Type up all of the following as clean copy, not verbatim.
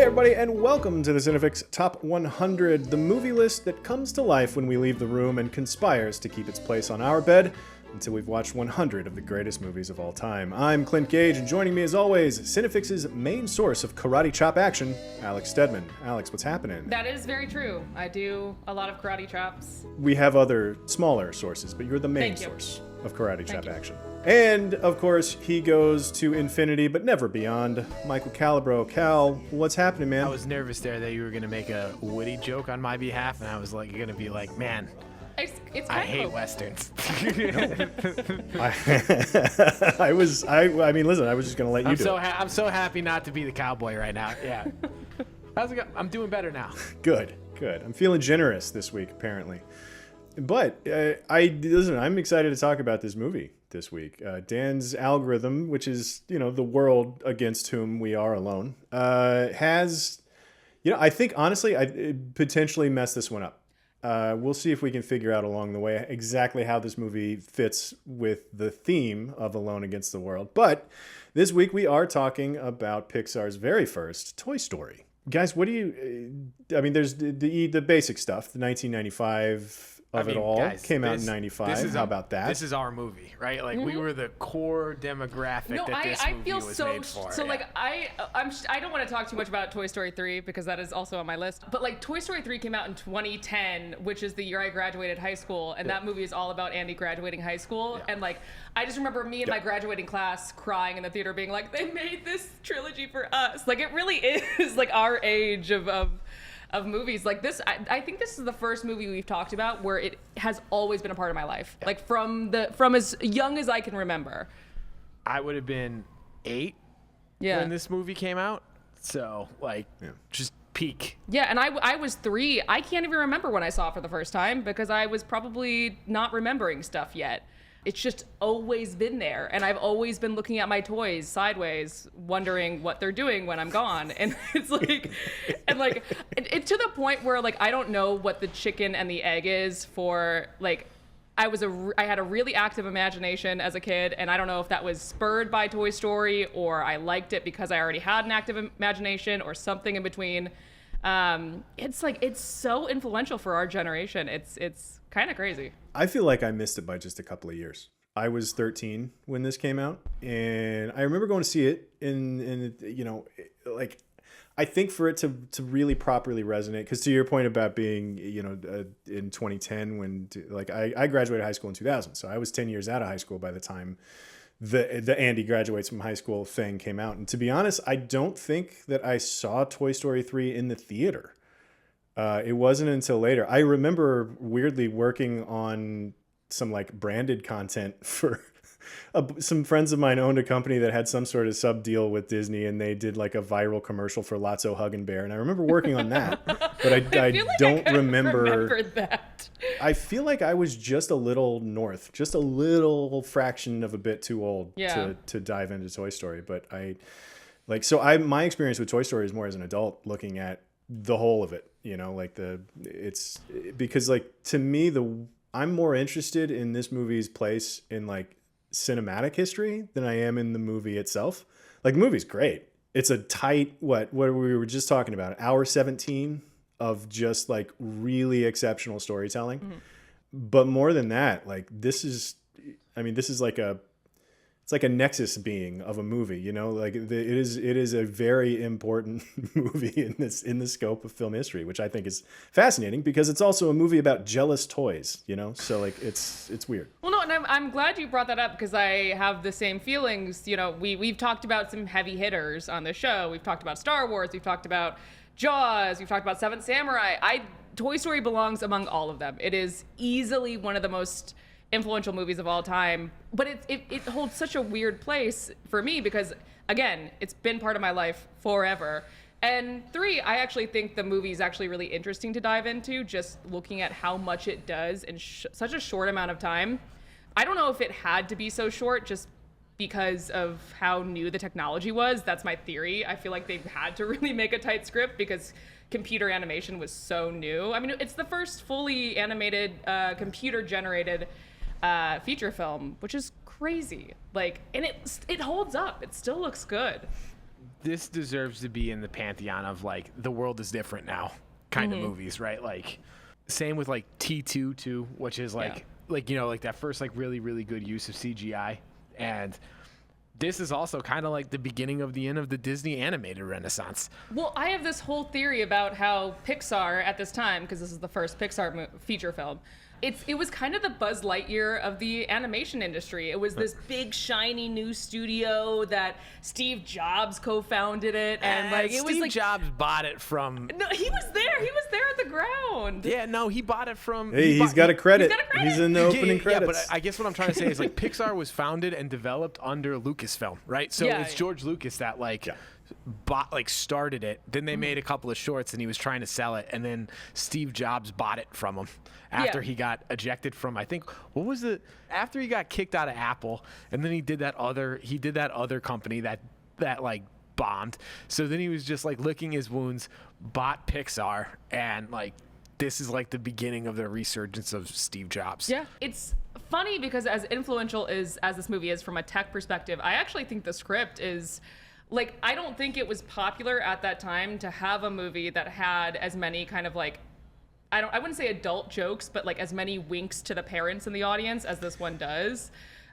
everybody, and welcome to the CineFix Top 100, the movie list that comes to life when we leave the room and conspires to keep its place on our bed until we've watched 100 of the greatest movies of all time. I'm Clint Gage, and joining me as always, CineFix's main source of karate chop action, Alex Stedman. Alex, what's happening? That is very true. I do a lot of karate chops. We have other smaller sources, but you're the main source of karate chop action. And, of course, he goes to infinity, but never beyond. Michael Calabro. Cal, what's happening, man? I was nervous there that you were going to make a Woody joke on my behalf, and I was like, you're going to be like, man, I hate Westerns. I mean, listen, I was just going to let you do it. I'm so happy not to be the cowboy right now. Yeah. How's it going? I'm doing better now. Good. I'm feeling generous this week, apparently. But I'm excited to talk about this movie this week. Dan's algorithm, which is, the world against whom we are alone, has, I think, honestly, I potentially messed this one up. We'll see if we can figure out along the way exactly how this movie fits with the theme of Alone Against the World. But this week we are talking about Pixar's very first Toy Story. Guys, what do you... there's the basic stuff, the 1995... guys, came out in 95. How about that? This is our movie, right? Like, we were the core demographic that this movie was made for. So, I don't want to talk too much about Toy Story 3 because that is also on my list. But, Toy Story 3 came out in 2010, which is the year I graduated high school. And that movie is all about Andy graduating high school. Yeah. And, I just remember me and my graduating class crying in the theater being like, they made this trilogy for us. It really is, our age of movies like this. I think this is the first movie we've talked about where it has always been a part of my life. Yeah. From as young as I can remember. I would have been 8 when this movie came out. So just peak. Yeah, and I was 3. I can't even remember when I saw it for the first time because I was probably not remembering stuff yet. It's just always been there. And I've always been looking at my toys sideways, wondering what they're doing when I'm gone. And it's it's to the point where I don't know what the chicken and the egg is for I had a really active imagination as a kid, and I don't know if that was spurred by Toy Story or I liked it because I already had an active imagination or something in between. It's so influential for our generation. It's kind of crazy. I feel like I missed it by just a couple of years. I was 13 when this came out, and I remember going to see it I think for it to really properly resonate, because to your point about being, in 2010 when I graduated high school in 2000, so I was 10 years out of high school by the time the Andy graduates from high school thing came out. And to be honest, I don't think that I saw Toy Story 3 in the theater. It wasn't until later. I remember weirdly working on some branded content for some friends of mine owned a company that had some sort of sub deal with Disney, and they did a viral commercial for Lotso Hug and Bear. And I remember working on that, but I don't remember that. I feel like I was just a little just a little fraction of a bit too old to dive into Toy Story. But my experience with Toy Story is more as an adult looking at the whole of it, it's because to me, I'm more interested in this movie's place in cinematic history than I am in the movie itself. The movie's great. It's a tight, what we were just talking about, hour 17 of just really exceptional storytelling. Mm-hmm. But more than that, this is it's a nexus being of a movie, it is a very important movie in the scope of film history, which I think is fascinating because it's also a movie about jealous toys, so it's weird. Well, no, and I'm glad you brought that up because I have the same feelings. We've talked about some heavy hitters on the show. We've talked about Star Wars. We've talked about Jaws. We've talked about Seventh Samurai. Toy Story belongs among all of them. It is easily one of the most influential movies of all time, but it holds such a weird place for me because, again, it's been part of my life forever. And 3, I actually think the movie is actually really interesting to dive into, just looking at how much it does in such a short amount of time. I don't know if it had to be so short just because of how new the technology was. That's my theory. I feel like they've had to really make a tight script because computer animation was so new. It's the first fully animated, computer-generated feature film, which is crazy. And it holds up. It still looks good. this deserves to be in the pantheon of like the world is different now kind of movies, right? Like same with like T2 too, which is like like that first like really, really good use of CGI. And this is also kind of like the beginning of the end of the Disney animated renaissance. Well, I have this whole theory about how Pixar at this time, because this is the first Pixar feature film, it was kind of the Buzz Lightyear of the animation industry. It was this big, shiny new studio that Steve Jobs co-founded it, and like it was like Steve Jobs bought it from. No, he was there. He was there at the ground. Yeah, no, he bought it from. Hey, he's got a credit. He's in the opening credits. Yeah, but I guess what I'm trying to say is like Pixar was founded and developed under Lucasfilm, right? So it's George Lucas that started it. Then they made a couple of shorts and he was trying to sell it, and then Steve Jobs bought it from him after he got ejected from, I think, after he got kicked out of Apple, and then he did that other company that like bombed. So then he was just like licking his wounds, bought Pixar, and like this is like the beginning of the resurgence of Steve Jobs. Yeah, it's funny because as influential as this movie is from a tech perspective, I actually think the script is like, I don't think it was popular at that time to have a movie that had as many kind of like, I wouldn't say adult jokes, but like as many winks to the parents in the audience as this one does.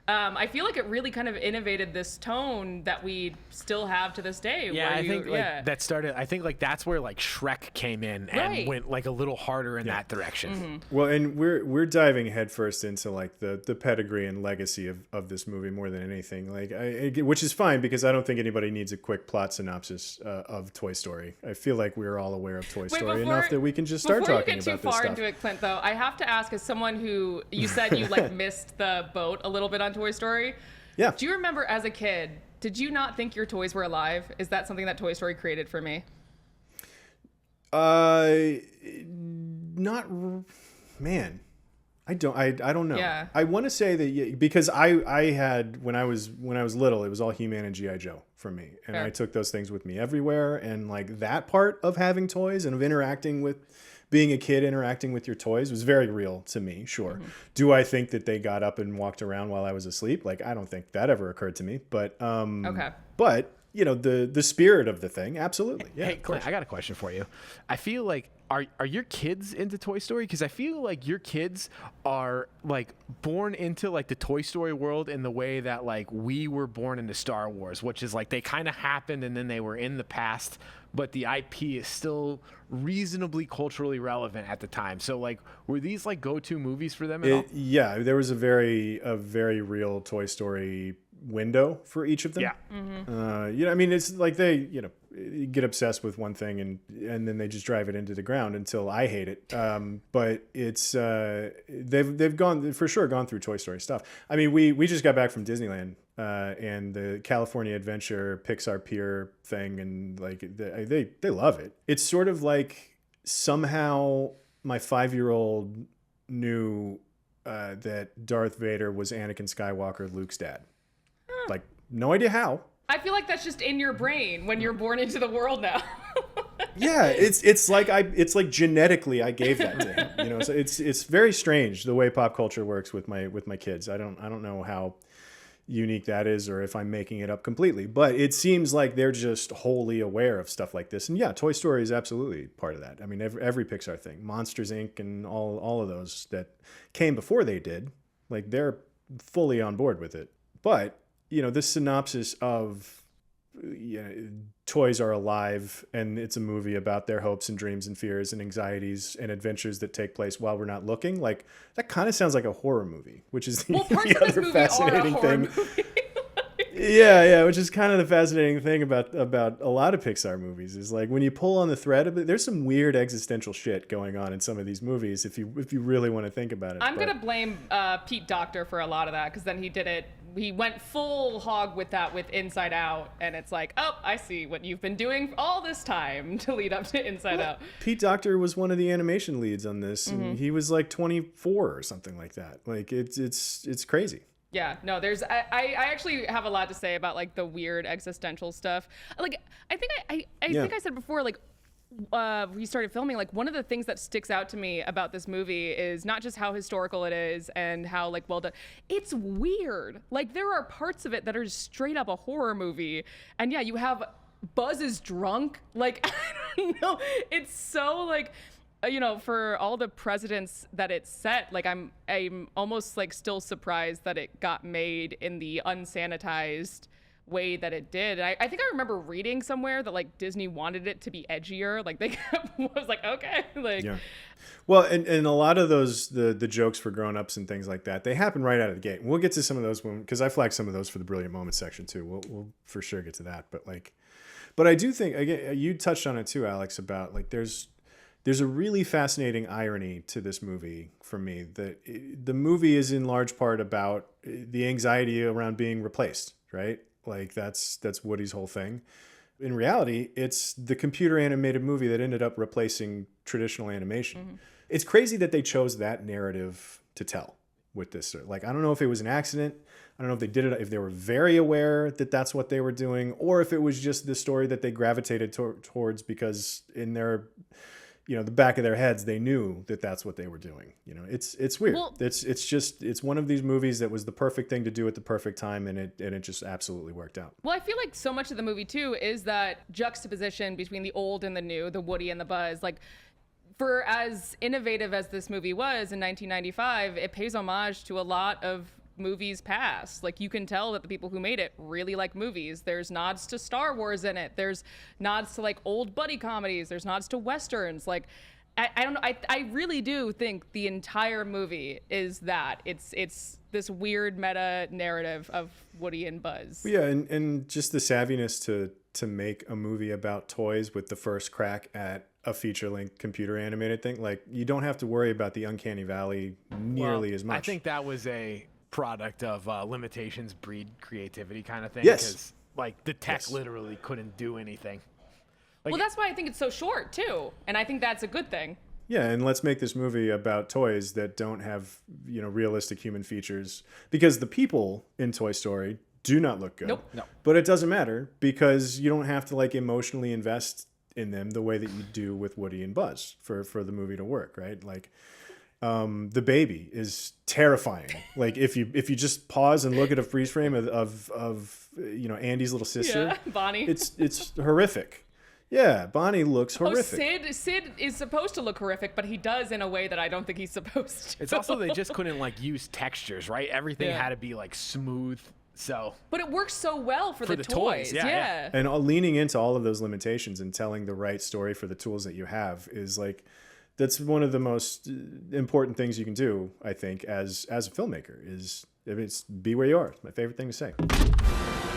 I feel like it really kind of innovated this tone that we still have to this day. Yeah, I think that started. I think like that's where like Shrek came in and went like a little harder in that direction. Well, and we're diving headfirst into like the pedigree and legacy of this movie more than anything. Like, which is fine because I don't think anybody needs a quick plot synopsis of Toy Story. I feel like we're all aware of Toy Story enough that we can just start talking about this stuff. Before you get too far into it, Clint, though, I have to ask, as someone who you said you like missed the boat a little bit on Toy Story. Yeah. Do you remember as a kid, did you not think your toys were alive? Is that something that Toy Story created for me? Man, I don't know. Yeah. I want to say that because I had when I was little, it was all He-Man and G.I. Joe for me, and I took those things with me everywhere. And like that part of having toys and of being a kid interacting with your toys was very real to me. Sure. Do I think that they got up and walked around while I was asleep? Like, I don't think that ever occurred to me, but but you know, the spirit of the thing, absolutely. Yeah. Hey, Clint, I got a question for you. I feel like are your kids into Toy Story? Because I feel like your kids are like born into like the Toy Story world in the way that like we were born into Star Wars, which is like they kind of happened and then they were in the past, but the IP is still reasonably culturally relevant at the time. So like, were these like go-to movies for them at all? Yeah, there was a very real Toy Story window for each of them. Yeah. I mean, it's like they, get obsessed with one thing and then they just drive it into the ground until I hate it. But it's they've gone through Toy Story stuff. I mean, we just got back from Disneyland and the California Adventure Pixar Pier thing, and like they love it. It's sort of like somehow my 5-year-old knew that Darth Vader was Anakin Skywalker, Luke's dad. Like, no idea how. I feel like that's just in your brain when you're born into the world now. Yeah, it's like genetically I gave that to him. So it's very strange the way pop culture works with my kids. I don't know how unique that is or if I'm making it up completely, but it seems like they're just wholly aware of stuff like this. And yeah, Toy Story is absolutely part of that. I mean, every Pixar thing, Monsters Inc. and all of those that came before they did, like they're fully on board with it. But this synopsis of toys are alive and it's a movie about their hopes and dreams and fears and anxieties and adventures that take place while we're not looking, like that kind of sounds like a horror movie, which is the other fascinating thing. Yeah, which is kind of the fascinating thing about a lot of Pixar movies is like when you pull on the thread of it, there's some weird existential shit going on in some of these movies if you really want to think about it. I'm gonna blame Pete Docter for a lot of that because then he did it. He went full hog with that with Inside Out, and it's like, oh, I see what you've been doing all this time to lead up to Inside Out. Pete Docter was one of the animation leads on this, and he was like 24 or something like that. Like it's crazy. Yeah, no, I actually have a lot to say about like the weird existential stuff. Like I think I said before, like we started filming, like one of the things that sticks out to me about this movie is not just how historical it is and how like well done. It's weird. Like there are parts of it that are straight up a horror movie, and yeah, you have Buzz is drunk. Like, I don't know. It's so like, for all the precedents that it set, like I'm almost like still surprised that it got made in the unsanitized way that it did. And I think I remember reading somewhere that like Disney wanted it to be edgier. Like they was like, okay, like. Yeah. Well, and a lot of those, the jokes for grown-ups and things like that, they happen right out of the gate. We'll get to some of those because I flagged some of those for the Brilliant Moments section too. We'll for sure get to that. But I do think, again, you touched on it too, Alex, about like there's a really fascinating irony to this movie for me, that the movie is in large part about the anxiety around being replaced, right? Like that's Woody's whole thing. In reality, it's the computer animated movie that ended up replacing traditional animation. Mm-hmm. It's crazy that they chose that narrative to tell with this. Like, I don't know if it was an accident. I don't know if they did it, if they were very aware that that's what they were doing, or if it was just the story that they gravitated towards because in their, the back of their heads, they knew that that's what they were doing. It's weird. Well, it's one of these movies that was the perfect thing to do at the perfect time, and it just absolutely worked out. Well, I feel like so much of the movie too is that juxtaposition between the old and the new, the Woody and the Buzz. Like, for as innovative as this movie was in 1995, it pays homage to a lot of movies past. Like, you can tell that the people who made it really like movies. There's nods to Star Wars in it. There's nods to like old buddy comedies. There's nods to Westerns. Like, I don't know. I really do think the entire movie is that. It's this weird meta narrative of Woody and Buzz. Yeah, and just the savviness to make a movie about toys with the first crack at a feature-length computer animated thing. Like, you don't have to worry about the uncanny valley nearly as much. I think that was a product of limitations breed creativity kind of thing. Yes. Because like the tech literally couldn't do anything. Like, well, that's why I think it's so short too, and I think that's a good thing. Yeah, and let's make this movie about toys that don't have realistic human features, because the people in Toy Story do not look good. Nope. No. But it doesn't matter because you don't have to like emotionally invest in them the way that you do with Woody and Buzz for the movie to work, right? Like, the baby is terrifying. Like, if you just pause and look at a freeze frame of Andy's little sister, Bonnie, it's horrific. Yeah, Bonnie looks horrific. Sid is supposed to look horrific, but he does in a way that I don't think he's supposed to. It's also they just couldn't like use textures, right? Everything had to be like smooth. So, but it works so well for the toys. Yeah. And leaning into all of those limitations and telling the right story for the tools that you have is like, that's one of the most important things you can do, I think, as a filmmaker, is if it's be where you are. It's my favorite thing to say.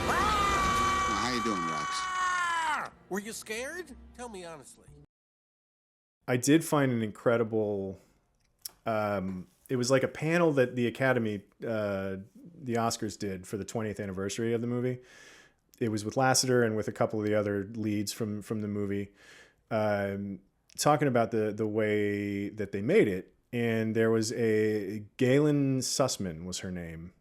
How you doing, Rex? Were you scared? Tell me honestly. I did find an incredible, it was like a panel that the Academy, the Oscars did for the 20th anniversary of the movie. It was with Lasseter and with a couple of the other leads from the movie, talking about the way that they made it. And there was a Galen Sussman was her name.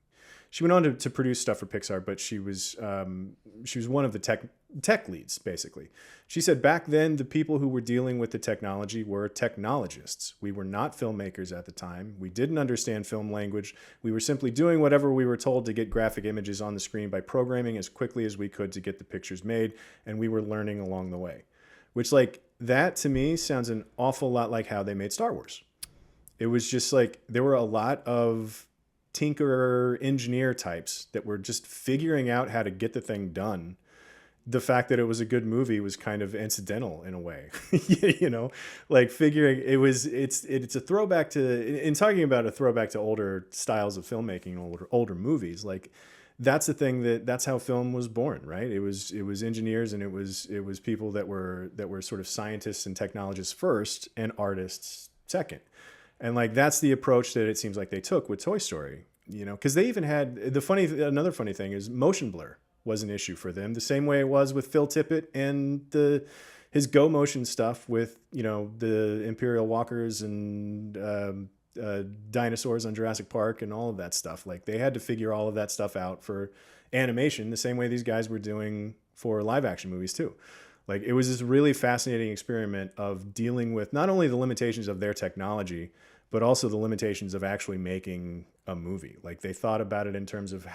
She went on to produce stuff for Pixar, but she was one of the tech leads, basically. She said back then the people who were dealing with the technology were technologists. We were not filmmakers at the time. We didn't understand film language. We were simply doing whatever we were told to get graphic images on the screen by programming as quickly as we could to get the pictures made, and we were learning along the way. Which, like, that to me sounds an awful lot like how they made Star Wars. It was just like there were a lot of tinkerer engineer types that were just figuring out how to get the thing done. The fact that it was a good movie was kind of incidental in a way, like figuring it's a throwback to, in talking about a throwback to older styles of filmmaking, older movies. Like, that's the thing that's how film was born, right? It was engineers, and it was people that were sort of scientists and technologists first and artists second. And like, that's the approach that it seems like they took with Toy Story, because they even had another funny thing is motion blur was an issue for them, the same way it was with Phil Tippett and his Go Motion stuff with, the Imperial Walkers and dinosaurs on Jurassic Park and all of that stuff. Like, they had to figure all of that stuff out for animation the same way these guys were doing for live action movies too. Like, it was this really fascinating experiment of dealing with not only the limitations of their technology, but also the limitations of actually making a movie. Like, they thought about it in terms of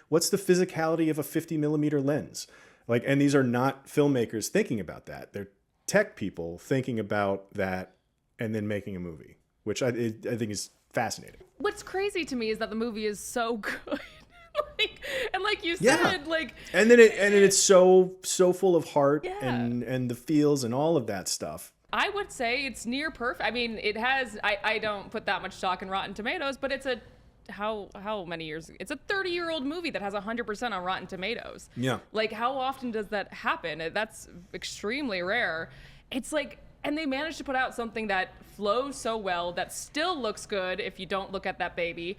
what's the physicality of a 50 millimeter lens? Like, and these are not filmmakers thinking about that. They're tech people thinking about that and then making a movie, which I think is fascinating. What's crazy to me is that the movie is so good. like you said, and then it's so full of heart and the feels and all of that stuff. I would say it's near perfect. I mean, it has. I don't put that much stock in Rotten Tomatoes, but it's a how many years? It's a 30-year-old movie that has 100% on Rotten Tomatoes. Yeah. Like, how often does that happen? That's extremely rare. It's like, and they managed to put out something that flows so well, that still looks good if you don't look at that baby.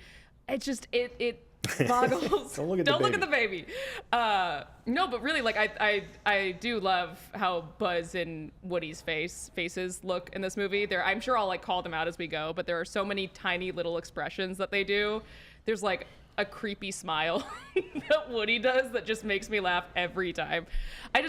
It just it boggles. Don't look at the baby. No, but really, like, I do love how Buzz and Woody's faces look in this movie. I'm sure I'll like call them out as we go, but there are so many tiny little expressions that they do. There's like a creepy smile that Woody does that just makes me laugh every time. I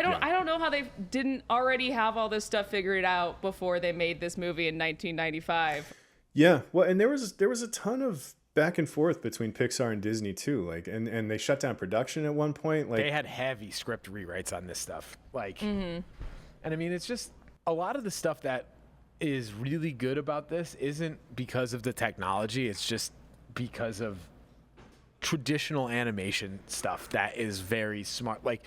don't know how they didn't already have all this stuff figured out before they made this movie in 1995. Yeah, well, and there was a ton of back and forth between Pixar and Disney too, like, and they shut down production at one point. Like, they had heavy script rewrites on this stuff, like, and I mean, it's just a lot of the stuff that is really good about this isn't because of the technology, it's just because of traditional animation stuff that is very smart. Like,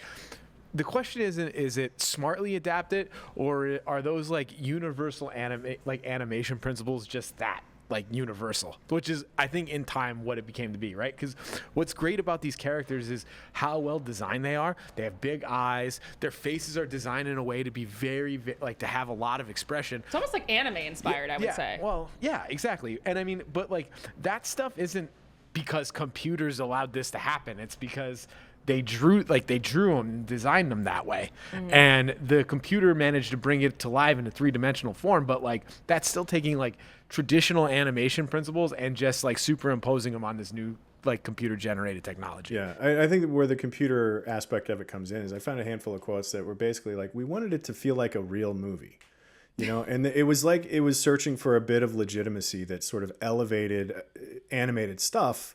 the question isn't, is it smartly adapted, or are those like universal animation principles just that? Like universal, which is, I think, in time what it became to be, right? Because what's great about these characters is how well designed they are. They have big eyes. Their faces are designed in a way to be very like, to have a lot of expression. It's almost like anime inspired, I would say. Well, yeah, exactly. And I mean, but like, that stuff isn't because computers allowed this to happen. It's because they drew them and designed them that way. And the computer managed to bring it to life in a 3-dimensional form, but like, that's still taking like traditional animation principles and just like superimposing them on this new like computer generated technology. Yeah, I think that where the computer aspect of it comes in is I found a handful of quotes that were basically like, we wanted it to feel like a real movie, you know, and it was like it was searching for a bit of legitimacy that sort of elevated animated stuff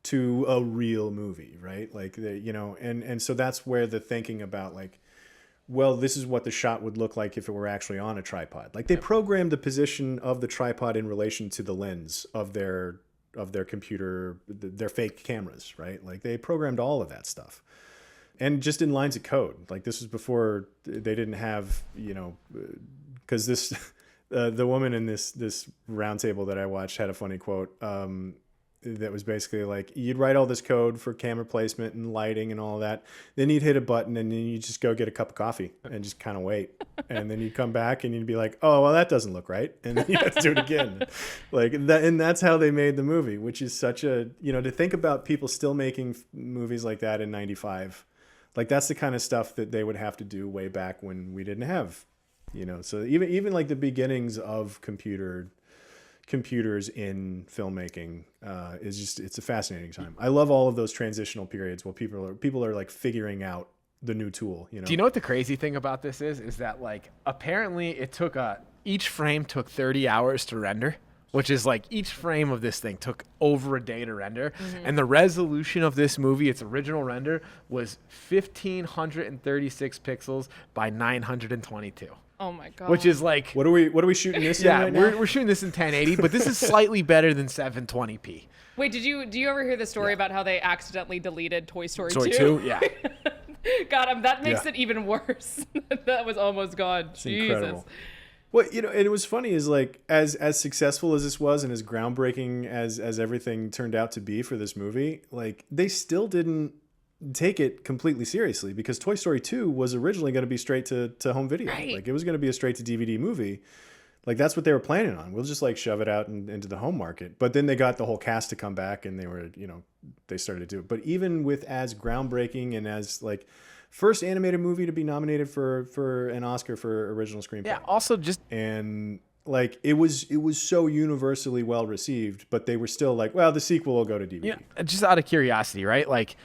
to a real movie, right? Like, you know, and so that's where the thinking about like, well, this is what the shot would look like if it were actually on a tripod. Like, they programmed the position of the tripod in relation to the lens of their computer, their fake cameras, right? Like, they programmed all of that stuff. And just in lines of code. Like, this was before they didn't have, you know, because this, the woman in this roundtable that I watched had a funny quote, that was basically like, you'd write all this code for camera placement and lighting and all that. Then you'd hit a button and then you just go get a cup of coffee and just kind of wait. And then you'd come back and you'd be like, oh, well, that doesn't look right. And then you have to do it again. Like that. And that's how they made the movie, which is such a, you know, to think about people still making movies like that in 95. Like, that's the kind of stuff that they would have to do way back when we didn't have, you know, so even like the beginnings of computers in filmmaking is just, it's a fascinating time. I love all of those transitional periods while people are like figuring out the new tool, you know. Do you know what the crazy thing about this is that like, apparently it took each frame took 30 hours to render, which is like, each frame of this thing took over a day to render. And the resolution of this movie, its original render, was 1536 pixels by 922. Oh my god! Which is like, what are we shooting this in right now? We're shooting this in 1080, but this is slightly better than 720p. Wait, do you ever hear the story about how they accidentally deleted Toy Story 2? Toy 2, yeah. God, that makes it even worse. That was almost gone. It's Jesus. incredible. Well, you know, and it was funny is like, as successful as this was and as groundbreaking as everything turned out to be for this movie, like, they still didn't take it completely seriously, because Toy Story 2 was originally going to be straight to home video. Right. Like, it was going to be a straight to DVD movie. Like, that's what they were planning on. We'll just like shove it out into the home market. But then they got the whole cast to come back and they were, you know, they started to do it. But even with as groundbreaking and as like first animated movie to be nominated for an Oscar for original screenplay. Yeah, also just, and like, it was so universally well received, but they were still like, well, the sequel will go to DVD. yeah, just out of curiosity, right? Like,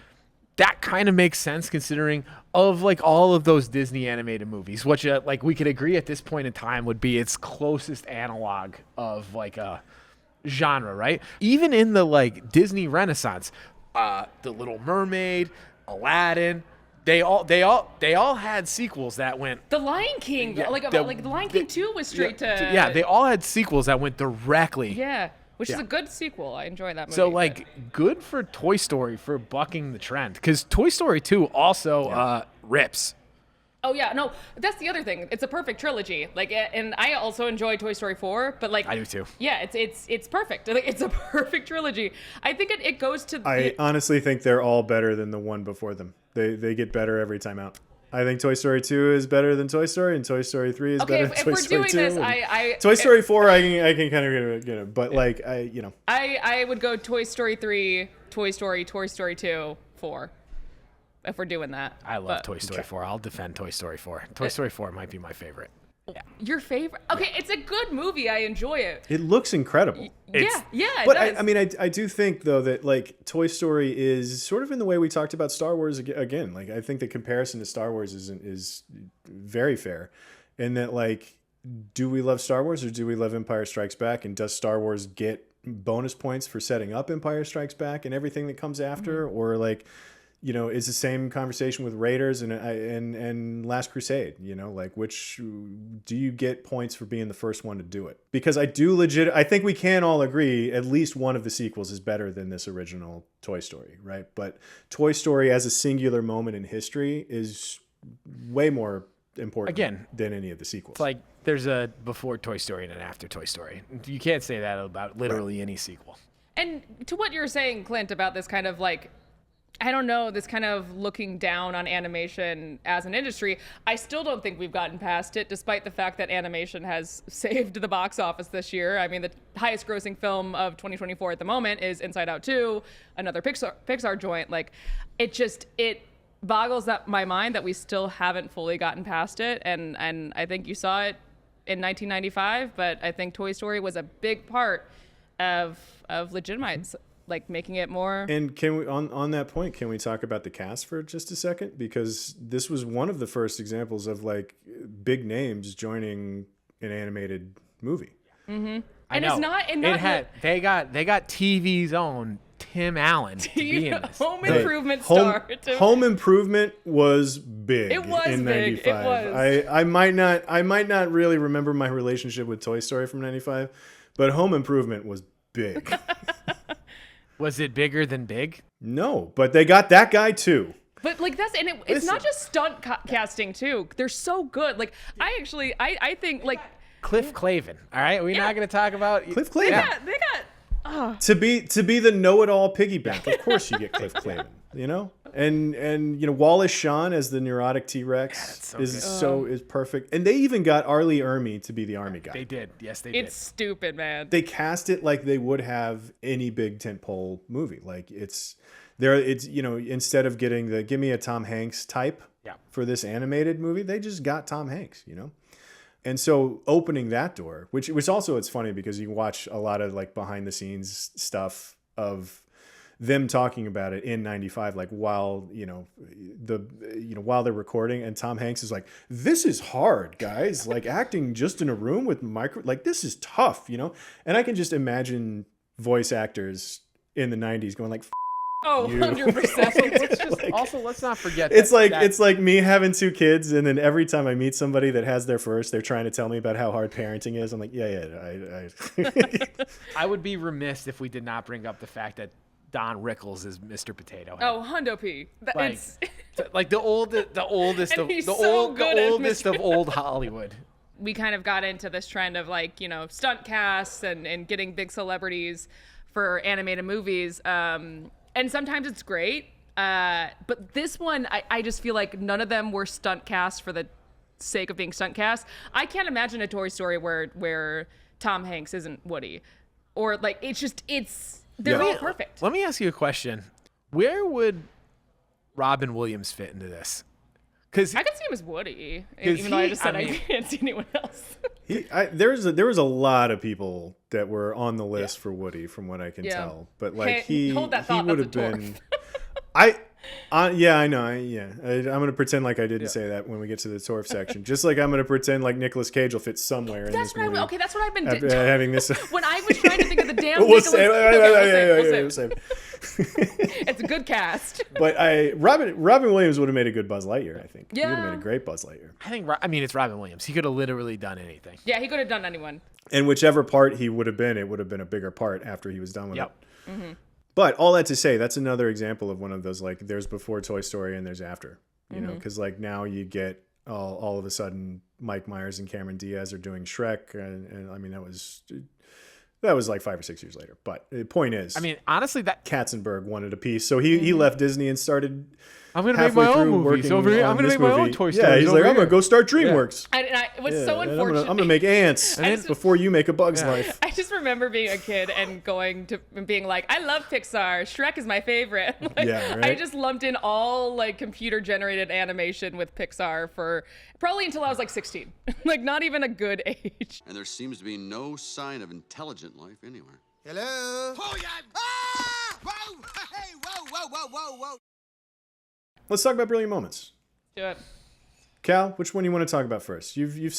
that kind of makes sense considering of like all of those Disney animated movies, which like we could agree at this point in time would be its closest analog of like a genre, right? Even in the like Disney Renaissance, The Little Mermaid, Aladdin, They all had sequels that went. The Lion King, Yeah, like The Lion King 2 was straight to. Yeah, they all had sequels that went directly. Yeah, which is Yeah. a good sequel. I enjoy that movie. So like, good for Toy Story for bucking the trend, because Toy Story 2 also rips. Oh yeah, no, that's the other thing. It's a perfect trilogy. Like, and I also enjoy Toy Story 4, but like I do too. Yeah, it's perfect. Like, it's a perfect trilogy. I think it goes to. I honestly think they're all better than the one before them. They get better every time out. I think Toy Story 2 is better than Toy Story, and Toy Story 3 is better than Toy Story 2. Toy Story 4, I can kind of get it, but like I would go Toy Story 3, Toy Story 2, 4. If we're doing that. I love Toy Story 4. I'll defend Toy Story 4. Toy Story 4 might be my favorite. Yeah. Your favorite? Okay, it's a good movie. I enjoy it. It looks incredible. Yeah. But it does. I mean, I do think though that like Toy Story is sort of in the way we talked about Star Wars again. Like I think the comparison to Star Wars is very fair, in that like, do we love Star Wars or do we love Empire Strikes Back? And does Star Wars get bonus points for setting up Empire Strikes Back and everything that comes after, or like, you know, is the same conversation with Raiders and Last Crusade, you know, like which do you get points for being the first one to do it? Because I think we can all agree at least one of the sequels is better than this original Toy Story, right? But Toy Story as a singular moment in history is way more important than any of the sequels. It's like there's a before Toy Story and an after Toy Story. You can't say that about literally any sequel. And to what you're saying, Clint, about this kind of like, I don't know, this kind of looking down on animation as an industry, I still don't think we've gotten past it, despite the fact that animation has saved the box office this year. I mean, the highest grossing film of 2024 at the moment is Inside Out 2, another Pixar joint. Like, it boggles my mind that we still haven't fully gotten past it. And I think you saw it in 1995, but I think Toy Story was a big part of legitimizing, like making it more. And can we on that point, can we talk about the cast for just a second? Because this was one of the first examples of like big names joining an animated movie. Mm-hmm. I know. They got TV's own Tim Allen to be in this. Home Improvement star. Tim. Home Improvement was big. It was in big. 95. It was. I might not really remember my relationship with Toy Story from 95, but Home Improvement was big. Was it bigger than big? No, but they got that guy too. But like it's not just stunt casting too. They're so good. Like I think like Cliff Clavin. All right, we're not going to talk about Cliff Clavin. They got to be the know-it-all piggyback. Of course, you get Cliff Clavin. You know, and you know Wallace Shawn as the neurotic T-Rex is perfect. And they even got Arlie Ermey to be the army guy. They did. Yes, they did. It's stupid, man. They cast it like they would have any big tentpole movie. Like it's you know, instead of getting the give me a Tom Hanks type for this animated movie, they just got Tom Hanks, you know. And so opening that door, which also it's funny because you watch a lot of like behind the scenes stuff of them talking about it in 95, like while while they're recording, and Tom Hanks is like, this is hard, guys, like acting just in a room with like this is tough, you know. And I can just imagine voice actors in the 90s going like, oh, 100%. Let's not forget it's like me having two kids, and then every time I meet somebody that has their first, they're trying to tell me about how hard parenting is. I'm like, I would be remiss if we did not bring up the fact that Don Rickles is Mr. Potato Head. Oh, Hundo P. Like the oldest of old Hollywood. We kind of got into this trend of like, you know, stunt casts and getting big celebrities for animated movies. And sometimes it's great. But this one, I just feel like none of them were stunt cast for the sake of being stunt cast. I can't imagine a Toy Story where Tom Hanks isn't Woody. Or like, they're all perfect. Let me ask you a question. Where would Robin Williams fit into this? Because I can see him as Woody, even though I just said I can't see anyone else. There was a lot of people that were on the list for Woody, from what I can tell. But like he would have been. Yeah, I know. I'm going to pretend like I didn't say that when we get to the Torf section. Just like I'm going to pretend like Nicolas Cage will fit somewhere in this movie. Okay, that's what I've been doing. Having this. When I was trying to think of the damn We'll Nicolas save We'll it. save. It's a good cast. But Robin Williams would have made a good Buzz Lightyear, I think. Yeah. He would have made a great Buzz Lightyear. I mean, it's Robin Williams. He could have literally done anything. Yeah, he could have done anyone. And whichever part he would have been, it would have been a bigger part after he was done with it. Mm-hmm. But all that to say, that's another example of one of those, like, there's before Toy Story and there's after, you know, because like now you get all of a sudden Mike Myers and Cameron Diaz are doing Shrek. And I mean, that was like 5 or 6 years later. But the point is, I mean, honestly, that Katzenberg wanted a piece. So he left Disney and started I'm going to make my own movies over here. I'm going to make my own Toy Story. Yeah, he's like, I'm going to go start DreamWorks. And it was so unfortunate. I'm going to make Ants before you make A Bug's Life. I just remember being a kid and being like, I love Pixar. Shrek is my favorite. Like, yeah, right? I just lumped in all like computer generated animation with Pixar for probably until I was like 16. Like not even a good age. And there seems to be no sign of intelligent life anywhere. Hello? Oh, yeah. Ah! Whoa! Hey, whoa. Let's talk about brilliant moments. Do it. Cal, which one do you want to talk about first? You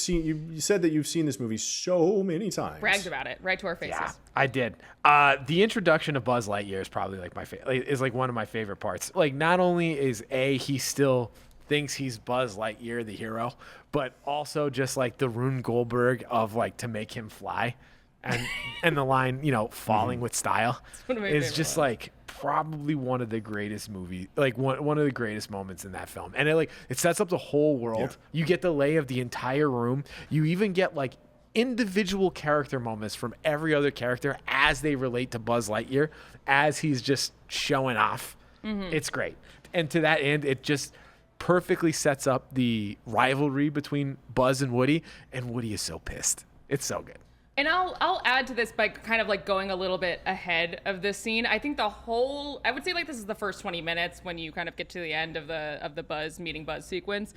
said that you've seen this movie so many times. Bragged about it right to our faces. Yeah, I did. The introduction of Buzz Lightyear is probably like is like one of my favorite parts. Like not only is he still thinks he's Buzz Lightyear, the hero, but also just like the Rune Goldberg of like to make him fly, and the line, you know, falling with style is just like probably one of the greatest movies, like one of the greatest moments in that film. And it sets up the whole world. Yeah. You get the lay of the entire room. You even get like individual character moments from every other character as they relate to Buzz Lightyear as he's just showing off. Mm-hmm. It's great. And to that end, it just perfectly sets up the rivalry between Buzz and Woody is so pissed. It's so good. And I'll add to this by kind of like going a little bit ahead of this scene. I think I would say like this is the first 20 minutes when you kind of get to the end of the Buzz meeting Buzz sequence.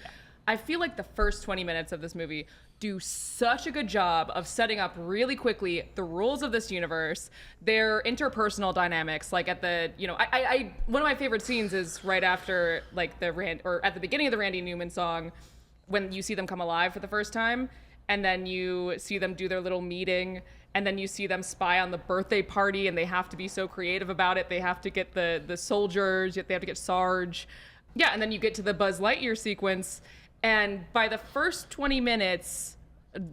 I feel like the first 20 minutes of this movie do such a good job of setting up really quickly the rules of this universe, their interpersonal dynamics. Like at the, you know, I one of my favorite scenes is right after like at the beginning of the Randy Newman song when you see them come alive for the first time. And then you see them do their little meeting, and then you see them spy on the birthday party, and they have to be so creative about it. They have to get the soldiers, they have to get Sarge. Yeah, and then you get to the Buzz Lightyear sequence, and by the first 20 minutes,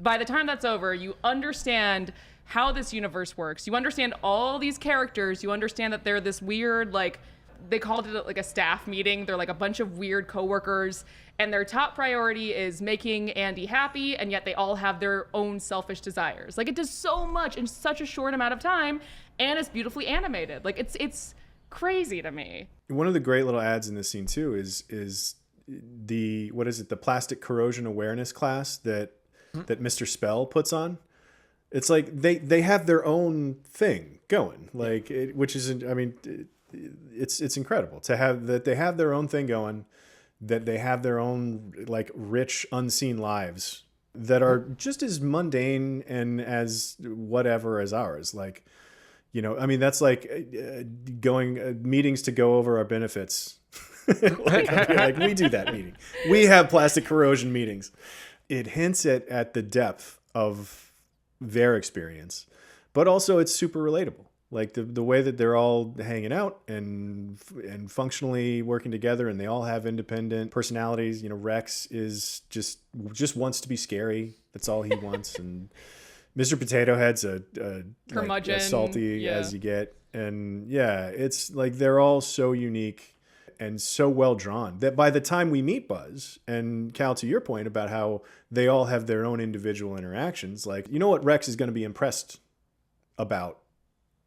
by the time that's over, you understand how this universe works. You understand all these characters. You understand that they're this weird, like, they called it like a staff meeting. They're like a bunch of weird coworkers, and their top priority is making Andy happy, and yet they all have their own selfish desires. Like it does so much in such a short amount of time, and it's beautifully animated. Like it's crazy to me. One of the great little ads in this scene too is the the plastic corrosion awareness class that Mr. Spell puts on. It's like they have their own thing going, like which is, I mean, it's incredible to have that. They have their own thing going, that they have their own like rich unseen lives that are just as mundane and as whatever as ours. Like, you know, I mean, that's like going meetings to go over our benefits. like we do that meeting. We have plastic corrosion meetings. It hints at the depth of their experience, but also it's super relatable. Like the way that they're all hanging out and functionally working together, and they all have independent personalities. You know, Rex is just wants to be scary. That's all he wants. And Mr. Potato Head's like as salty as you get. And yeah, it's like they're all so unique and so well drawn that by the time we meet Buzz, and Cal, to your point about how they all have their own individual interactions, like, you know what Rex is going to be impressed about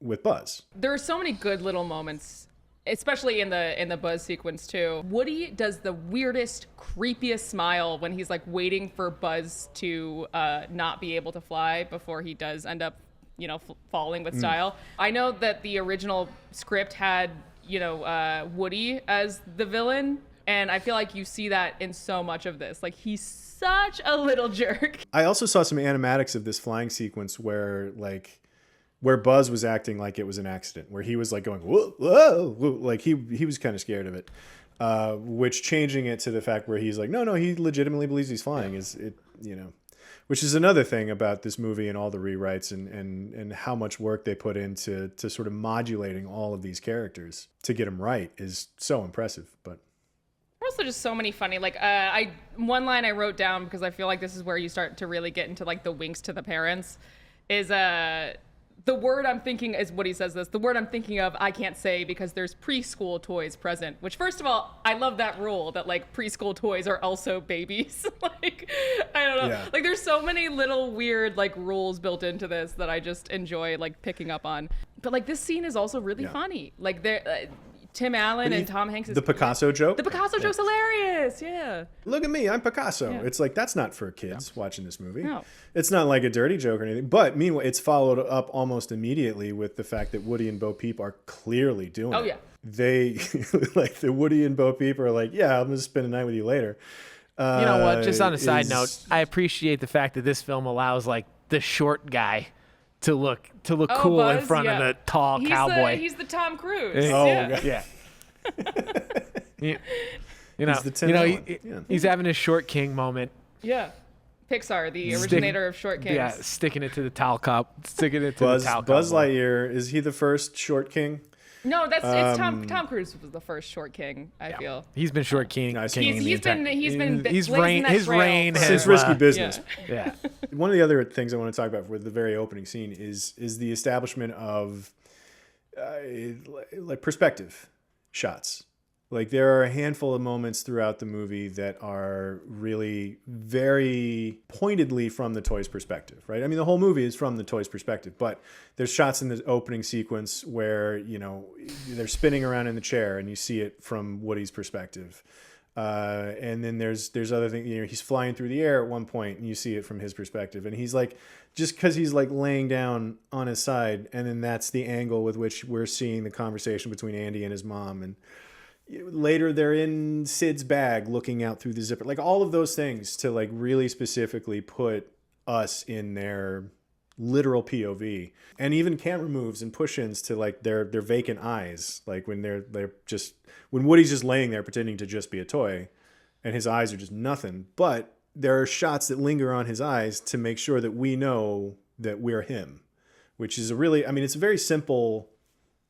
with Buzz. There are so many good little moments, especially in the Buzz sequence too. Woody does the weirdest, creepiest smile when he's like waiting for Buzz to not be able to fly before he does end up, you know, falling with style. I know that the original script had, you know, Woody as the villain, and I feel like you see that in so much of this. Like he's such a little jerk. I also saw some animatics of this flying sequence where Buzz was acting like it was an accident, where he was like going, whoa, whoa, whoa, like he was kind of scared of it. which changing it to the fact where he's like, no, he legitimately believes he's flying is it, which is another thing about this movie and all the rewrites and how much work they put into sort of modulating all of these characters to get them right is so impressive. But also just so many funny, like, one line I wrote down because I feel like this is where you start to really get into like the winks to the parents is, the word I'm thinking is what he says this. The word I'm thinking of, I can't say because there's preschool toys present. Which, first of all, I love that rule that like preschool toys are also babies. Like, I don't know. Yeah. Like, there's so many little weird like rules built into this that I just enjoy like picking up on. But like this scene is also really funny. Like Tim Allen and Tom Hanks. The Picasso joke? The Picasso joke's hilarious, yeah. Look at me, I'm Picasso. Yeah. It's like, that's not for kids watching this movie. No. It's not like a dirty joke or anything. But meanwhile, it's followed up almost immediately with the fact that Woody and Bo Peep are clearly doing it. Oh, yeah. They, like the Woody and Bo Peep are like, yeah, I'm going to spend a night with you later. You know what? Just on a side note, I appreciate the fact that this film allows like the short guy to look cool Buzz, in front of the tall he's cowboy. He's the Tom Cruise. Oh, yeah. Yeah. you He's the Tim know, Allen. he's having his short king moment. Yeah. Pixar, the originator of short kings. Yeah, sticking it to the towel cup. Sticking it to Buzz the towel cup. Buzz Lightyear, is he the first short king? No, it's Tom Cruise was the first short king, I feel. He's been short king. Nice. king He's been his blazing that his trail reign for- has Since Risky Business. Yeah. One of the other things I want to talk about with the very opening scene is the establishment of like perspective shots. Like there are a handful of moments throughout the movie that are really very pointedly from the toy's perspective, right? I mean, the whole movie is from the toy's perspective, but there's shots in the opening sequence where, they're spinning around in the chair and you see it from Woody's perspective. And then there's other things, he's flying through the air at one point and you see it from his perspective. And he's like, just because he's like laying down on his side, and then that's the angle with which we're seeing the conversation between Andy and his mom. And later they're in Sid's bag looking out through the zipper, like all of those things to like really specifically put us in their literal POV, and even camera moves and push-ins to like their vacant eyes, like when when Woody's just laying there pretending to just be a toy and his eyes are just nothing, but there are shots that linger on his eyes to make sure that we know that we're him, which is it's a very simple,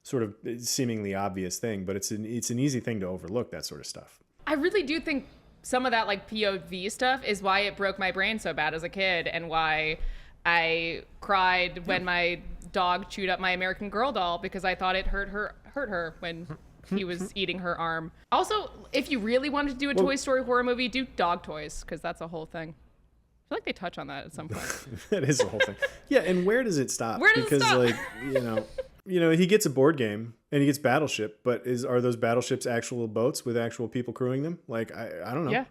sort of seemingly obvious thing, but it's an easy thing to overlook, that sort of stuff. I really do think some of that like POV stuff is why it broke my brain so bad as a kid, and why I cried when my dog chewed up my American Girl doll, because I thought it hurt her when he was eating her arm. Also, if you really wanted to do a Toy Story horror movie, do dog toys, because that's a whole thing. I feel like they touch on that at some point. That is the whole thing. Yeah, and where does it stop? Where does it stop? Like, he gets a board game and he gets Battleship, but are those battleships actual boats with actual people crewing them? Like, I don't know. Yeah.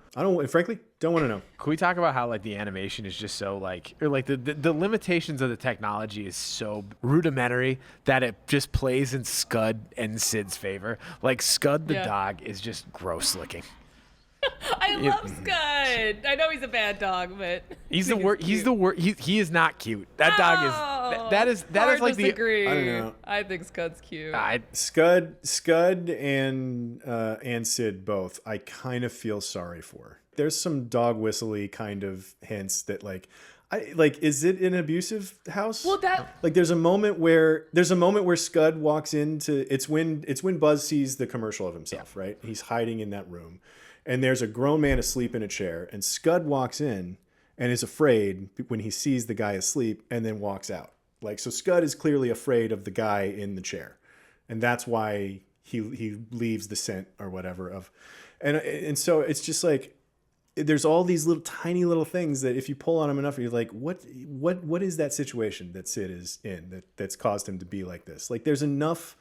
Frankly, don't want to know. Can we talk about how like the animation is just so like, or like the limitations of the technology is so rudimentary that it just plays in Scud and Sid's favor. Like Scud the dog is just gross looking. I love Scud. I know he's a bad dog, but he's the worst. He's the worst. He is not cute. That dog is. That is like disagree. I don't know. I think Scud's cute. Scud and Sid both, I kind of feel sorry for. There's some dog whistly kind of hints that is it an abusive house? Well, there's a moment where Scud walks into it's when Buzz sees the commercial of himself, right? He's hiding in that room. And there's a grown man asleep in a chair, and Scud walks in and is afraid when he sees the guy asleep and then walks out. So Scud is clearly afraid of the guy in the chair. And that's why he leaves the scent or whatever of. And so it's just like, there's all these tiny little things that if you pull on them enough, you're like, what is that situation that Sid is in that's caused him to be like this? Like there's enough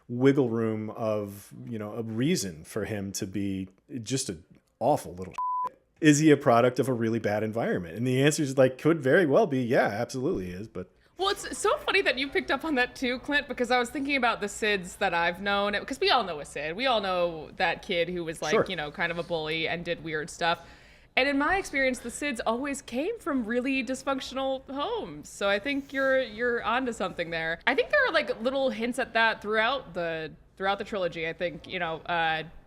wiggle room of a reason for him to be just an awful little shit. Is he a product of a really bad environment? And the answer is could very well be, yeah, absolutely is. But well, it's so funny that you picked up on that too, Clint, because I was thinking about the Sids that I've known, because we all know a Sid. We all know that kid who was Sure. Kind of a bully and did weird stuff. And in my experience, the Sids always came from really dysfunctional homes. So I think you're onto something there. I think there are little hints at that throughout the trilogy. I think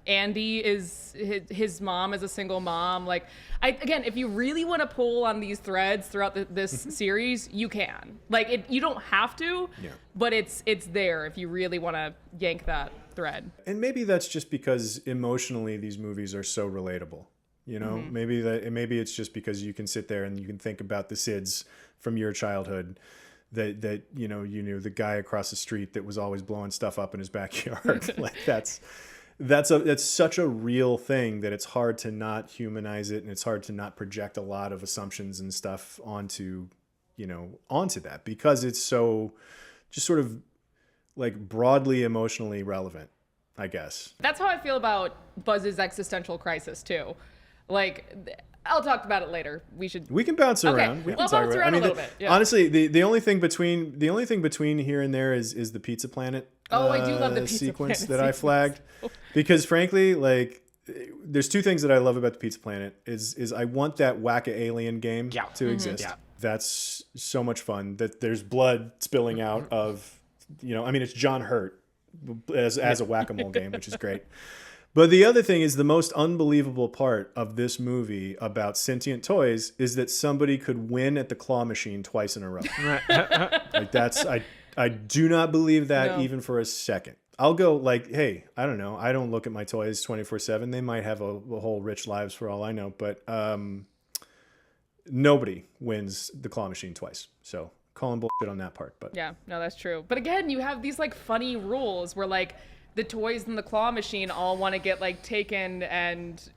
Andy is his mom is a single mom. Like, again, if you really want to pull on these threads throughout this series, you can. Like, you don't have to, but it's there if you really want to yank that thread. And maybe that's just because emotionally these movies are so relatable. You know, maybe it's just because you can sit there and you can think about the SIDS from your childhood. That you knew the guy across the street that was always blowing stuff up in his backyard. Like that's such a real thing that it's hard to not humanize it, and it's hard to not project a lot of assumptions and stuff onto that, because it's so just sort of like broadly emotionally relevant, I guess. That's how I feel about Buzz's existential crisis too. Like, I'll talk about it later. We can bounce around. Okay. We can talk about it. I mean, a little bit. Yeah. Honestly, the only thing between here and there is the Pizza Planet. I do love the Pizza sequence Planet that I flagged, because frankly, like, there's two things that I love about the Pizza Planet. Is I want that Whack-A-Alien game to exist. Yeah. That's so much fun. That there's blood spilling out of, it's John Hurt as a whack-a-mole game, which is great. But the other thing is, the most unbelievable part of this movie about sentient toys is that somebody could win at the claw machine twice in a row. Like, that's, I do not believe that even for a second. I'll go like, hey, I don't know. I don't look at my toys 24/7. They might have a whole rich lives for all I know, but nobody wins the claw machine twice. So calling bullshit on that part. But yeah, no, that's true. But again, you have these like funny rules where like the toys in the claw machine all want to get like taken, and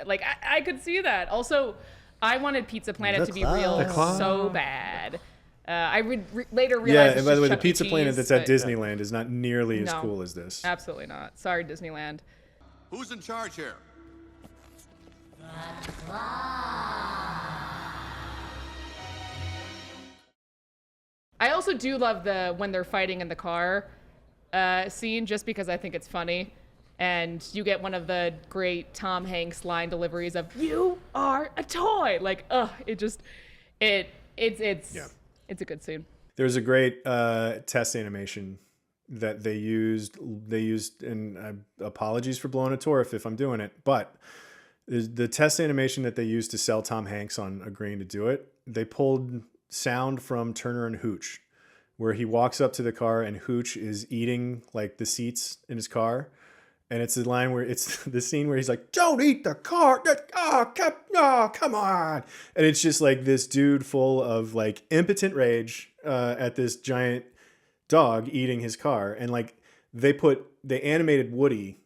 like I could see that. Also, I wanted Pizza Planet to be real so bad. I later realized. Yeah, and by the way, the Pizza Planet that's at Disneyland is not nearly as cool as this. Absolutely not. Sorry, Disneyland. Who's in charge here? I also do love when they're fighting in the car scene, just because I think it's funny, and you get one of the great Tom Hanks line deliveries of "You are a toy." Like, it's a good scene. There's a great test animation that they used, and apologies for blowing a torf if I'm doing it, but the test animation that they used to sell Tom Hanks on agreeing to do it, they pulled sound from Turner and Hooch, where he walks up to the car and Hooch is eating like the seats in his car. And it's the line where it's the scene where he's like, "Don't eat the car. Come on." And it's just like this dude full of like impotent rage at this giant dog eating his car. And like they animated Woody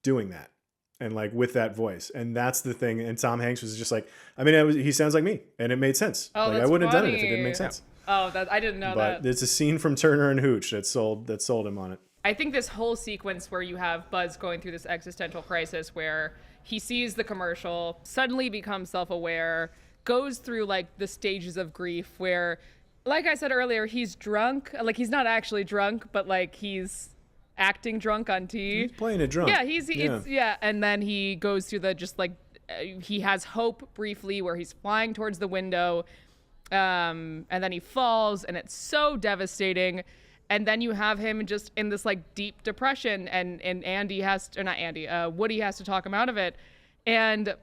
doing that, and like with that voice. And that's the thing. And Tom Hanks was just like, he sounds like me, and it made sense. Oh, like, I wouldn't have done it if it didn't make sense. Oh, I didn't know that. But it's a scene from Turner and Hooch that sold him on it. I think this whole sequence where you have Buzz going through this existential crisis where he sees the commercial, suddenly becomes self-aware, goes through like the stages of grief where, like I said earlier, he's drunk. Like, he's not actually drunk, but like he's acting drunk on tea. He's playing it drunk. Yeah, and then he goes through the just like he has hope briefly where he's flying towards the window, and then he falls, and it's so devastating. And then you have him just in this like deep depression, and Woody has to talk him out of it. And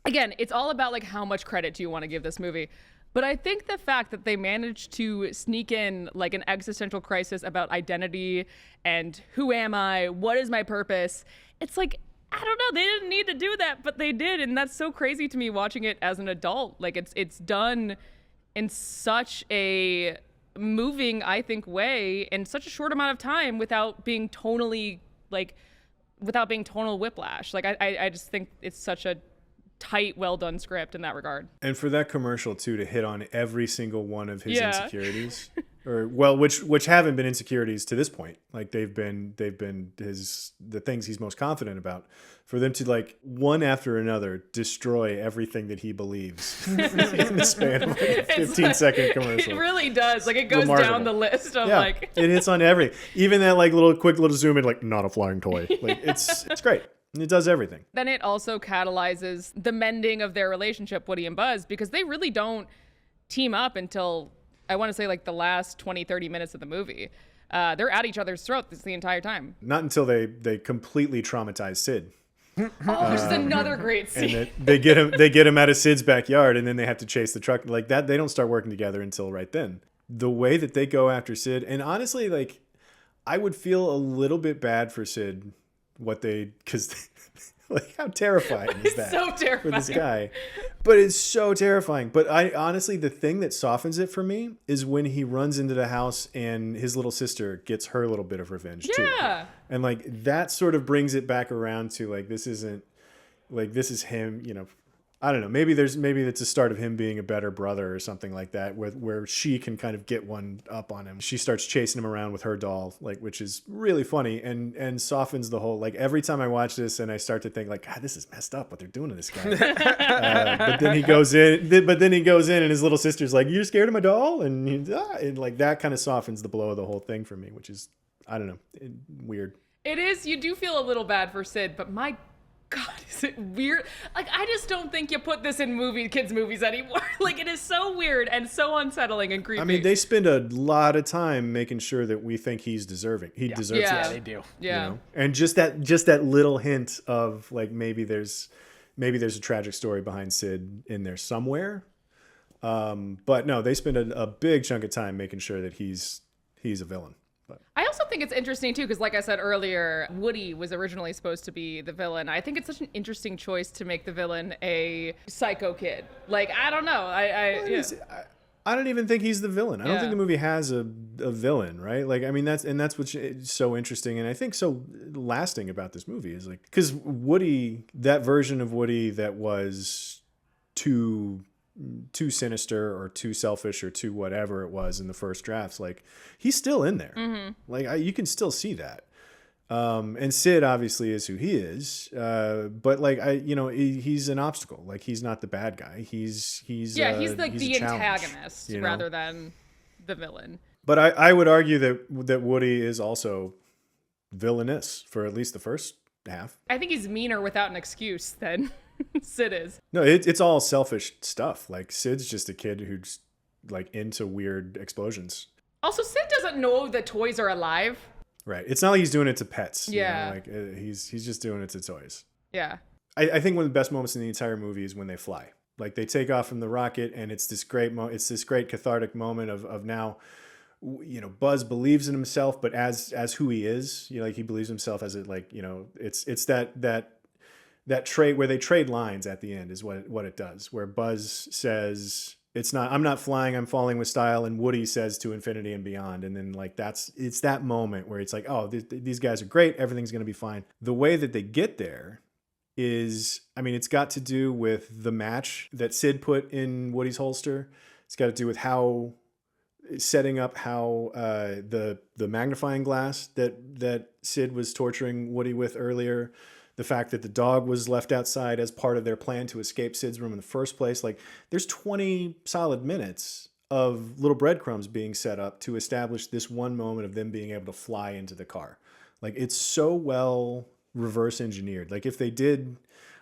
again, it's all about like how much credit do you want to give this movie. But I think the fact that they managed to sneak in like an existential crisis about identity and who am I, what is my purpose, it's like, I don't know, they didn't need to do that, but they did. And that's so crazy to me watching it as an adult. Like, it's done in such a moving, I think, way in such a short amount of time without being tonal whiplash. Like, I just think it's such a tight, well done script in that regard. And for that commercial too, to hit on every single one of his insecurities, which haven't been insecurities to this point. Like, they've been the things he's most confident about. For them to like one after another destroy everything that he believes in the span of like a 15-second commercial. It really does. Like, it goes down the list of like it hits on everything. Even that like quick little zoom in, like, not a flying toy. Like, it's great. It does everything. Then it also catalyzes the mending of their relationship, Woody and Buzz, because they really don't team up until, I want to say, like the last 20, 30 minutes of the movie. they're at each other's throats the entire time. Not until they completely traumatize Sid. Oh, this is another great scene. And they get him out of Sid's backyard, and then they have to chase the truck like that. They don't start working together until right then. The way that they go after Sid, and honestly, like, I would feel a little bit bad for Sid, because like, how terrifying is that? So terrifying for this guy. But it's so terrifying. But I honestly, the thing that softens it for me is when he runs into the house and his little sister gets her little bit of revenge too. And like that sort of brings it back around to like, this is him, you know. I don't know. Maybe it's a start of him being a better brother or something like that, where she can kind of get one up on him. She starts chasing him around with her doll, like, which is really funny and softens the whole. Like every time I watch this and I start to think like, God, this is messed up what they're doing to this guy. But then he goes in. And his little sister's like, "You're scared of my doll," and like that kind of softens the blow of the whole thing for me, which is, I don't know, weird. It is. You do feel a little bad for Sid, but my God, is it weird? Like, I just don't think you put this in kids' movies anymore. Like, it is so weird and so unsettling and creepy. I mean, they spend a lot of time making sure that we think he's deserving. He deserves it. Yeah, they do. Yeah. You know? And just that little hint of like maybe there's a tragic story behind Sid in there somewhere. But no, they spend a big chunk of time making sure that he's a villain. I also think it's interesting too, because like I said earlier, Woody was originally supposed to be the villain. I think it's such an interesting choice to make the villain a psycho kid. Like, I don't know. I don't even think he's the villain. I don't think the movie has a villain, right? Like, I mean, that's what's so interesting and I think so lasting about this movie is like, because Woody, that version of Woody that was too sinister or too selfish or too whatever it was in the first drafts, like he's still in there. Mm-hmm. Like you can still see that. And Sid obviously is who he is. But like he's an obstacle. Like he's not the bad guy. He's like the antagonist rather than the villain. But I would argue that Woody is also villainous for at least the first half. I think he's meaner without an excuse than Sid is. No, it's all selfish stuff. Like Sid's just a kid who's like into weird explosions. Also, Sid doesn't know the toys are alive. Right. It's not like he's doing it to pets. Yeah. You know? Like he's just doing it to toys. Yeah. I think one of the best moments in the entire movie is when they fly. Like they take off from the rocket, and it's this great cathartic moment of now, you know, Buzz believes in himself, but as who he is, you know, like he believes himself as it's that trait where they trade lines at the end is what it does, where Buzz says, I'm not flying, I'm falling with style. And Woody says to infinity and beyond. And then like, it's that moment where it's like, oh, these guys are great. Everything's going to be fine. The way that they get there is, I mean, it's got to do with the match that Sid put in Woody's holster. It's got to do with setting up how the magnifying glass that Sid was torturing Woody with earlier, the fact that the dog was left outside as part of their plan to escape Sid's room in the first place. Like there's 20 solid minutes of little breadcrumbs being set up to establish this one moment of them being able to fly into the car. Like it's so well reverse engineered. Like if they did,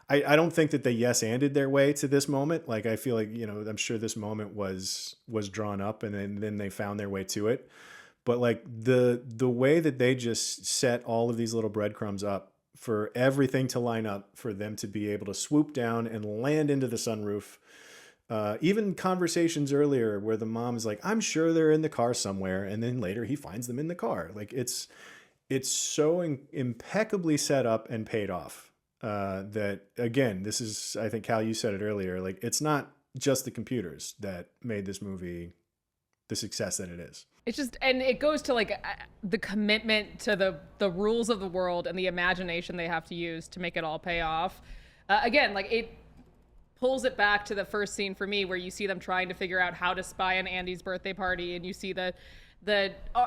I don't think that they yes-anded their way to this moment. Like I feel like, you know, I'm sure this moment was drawn up and then they found their way to it. But like the way that they just set all of these little breadcrumbs up for everything to line up for them to be able to swoop down and land into the sunroof. Even conversations earlier where the mom is like, I'm sure they're in the car somewhere. And then later he finds them in the car. Like it's so impeccably set up and paid off that, again, this is, I think, Cal, you said it earlier, like it's not just the computers that made this movie the success that it is. It's just, and it goes to like the commitment to the rules of the world and the imagination they have to use to make it all pay off. Again, like it pulls it back to the first scene for me where you see them trying to figure out how to spy on Andy's birthday party, and you see the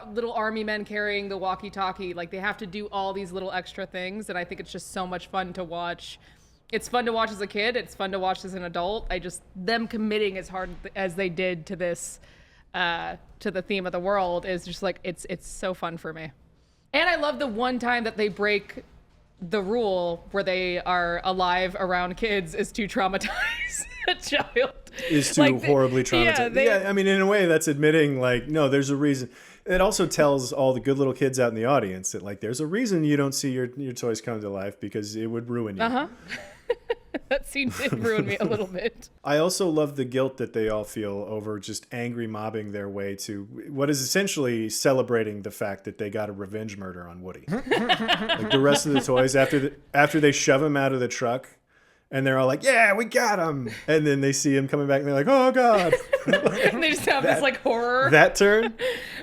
little army men carrying the walkie-talkie. Like they have to do all these little extra things, and I think it's just so much fun to watch. It's fun to watch as a kid. It's fun to watch as an adult. Them committing as hard as they did to this, to the theme of the world is just like, it's so fun for me. And I love the one time that they break the rule where they are alive around kids is to traumatize a child. Is to like horribly traumatize. Yeah, I mean, in a way that's admitting like, no, there's a reason. It also tells all the good little kids out in the audience that, like, there's a reason you don't see your toys come to life, because it would ruin you. Uh-huh. That scene did ruin me a little bit. I also love the guilt that they all feel over just angry mobbing their way to what is essentially celebrating the fact that they got a revenge murder on Woody. Like, the rest of the toys, after they shove him out of the truck, and they're all like, yeah, we got him. And then they see him coming back and they're like, oh, God. And they just have this like horror. That turn?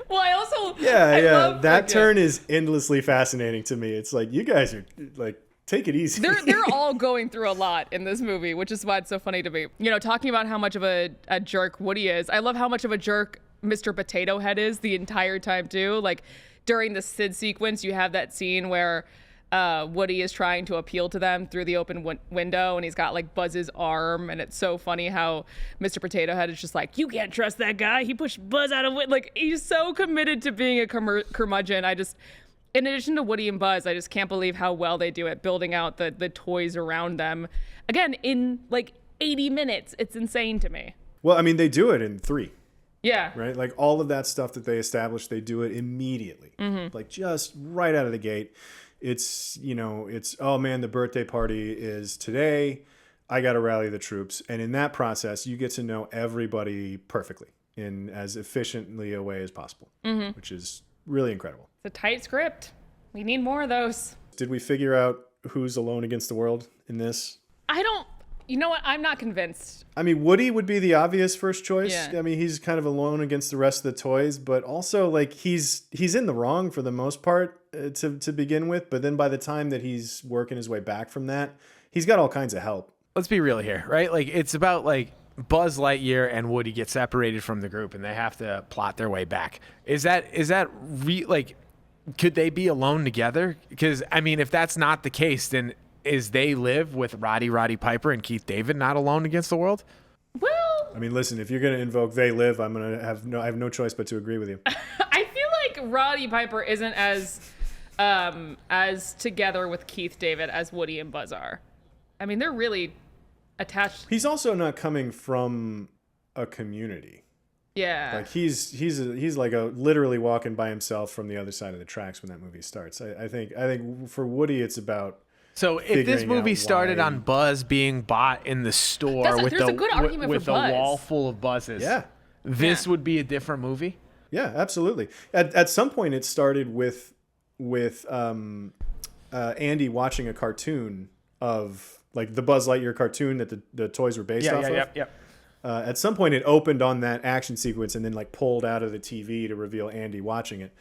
Well, I also... That turn is endlessly fascinating to me. It's like, you guys are like, take it easy. They're all going through a lot in this movie, which is why it's so funny to me. You know, talking about how much of a jerk Woody is. I love how much of a jerk Mr. Potato Head is the entire time, too. Like, during the Sid sequence, you have that scene where... Woody is trying to appeal to them through the open window, and he's got like Buzz's arm, and it's so funny how Mr. Potato Head is just like, you can't trust that guy, he pushed Buzz out of it. Like, he's so committed to being a curmudgeon. In addition to Woody and Buzz, I just can't believe how well they do it building out the toys around them, again, in like 80 minutes. It's insane to me. Well, I mean, they do it in 3. Yeah. Right? Like, all of that stuff that they establish, they do it immediately. Like, just right out of the gate. It's, oh man, the birthday party is today. I got to rally the troops. And in that process, you get to know everybody perfectly in as efficiently a way as possible, which is really incredible. It's a tight script. We need more of those. Did we figure out who's alone against the world in this? You know what? I'm not convinced. I mean, Woody would be the obvious first choice. Yeah. I mean, he's kind of alone against the rest of the toys, but also like he's in the wrong for the most part to begin with. But then by the time that he's working his way back from that, he's got all kinds of help. Let's be real here, right? Like, it's about like Buzz Lightyear and Woody get separated from the group and they have to plot their way back. Could they be alone together? Because I mean, if that's not the case, then is They Live with Roddy Piper and Keith David not alone against the world? Well, I mean, listen, if you're going to invoke They Live, I have no choice but to agree with you. I feel like Roddy Piper isn't as together with Keith David as Woody and Buzz are. I mean, they're really attached. He's also not coming from a community. Yeah. Like he's like literally walking by himself from the other side of the tracks when that movie starts. I think for Woody, it's about. So if this movie started on Buzz being bought in the store with a wall full of Buzzes, this would be a different movie. Yeah, absolutely. At some point, it started with Andy watching a cartoon of like the Buzz Lightyear cartoon that the toys were based off of. Yeah. At some point, it opened on that action sequence and then like pulled out of the TV to reveal Andy watching it.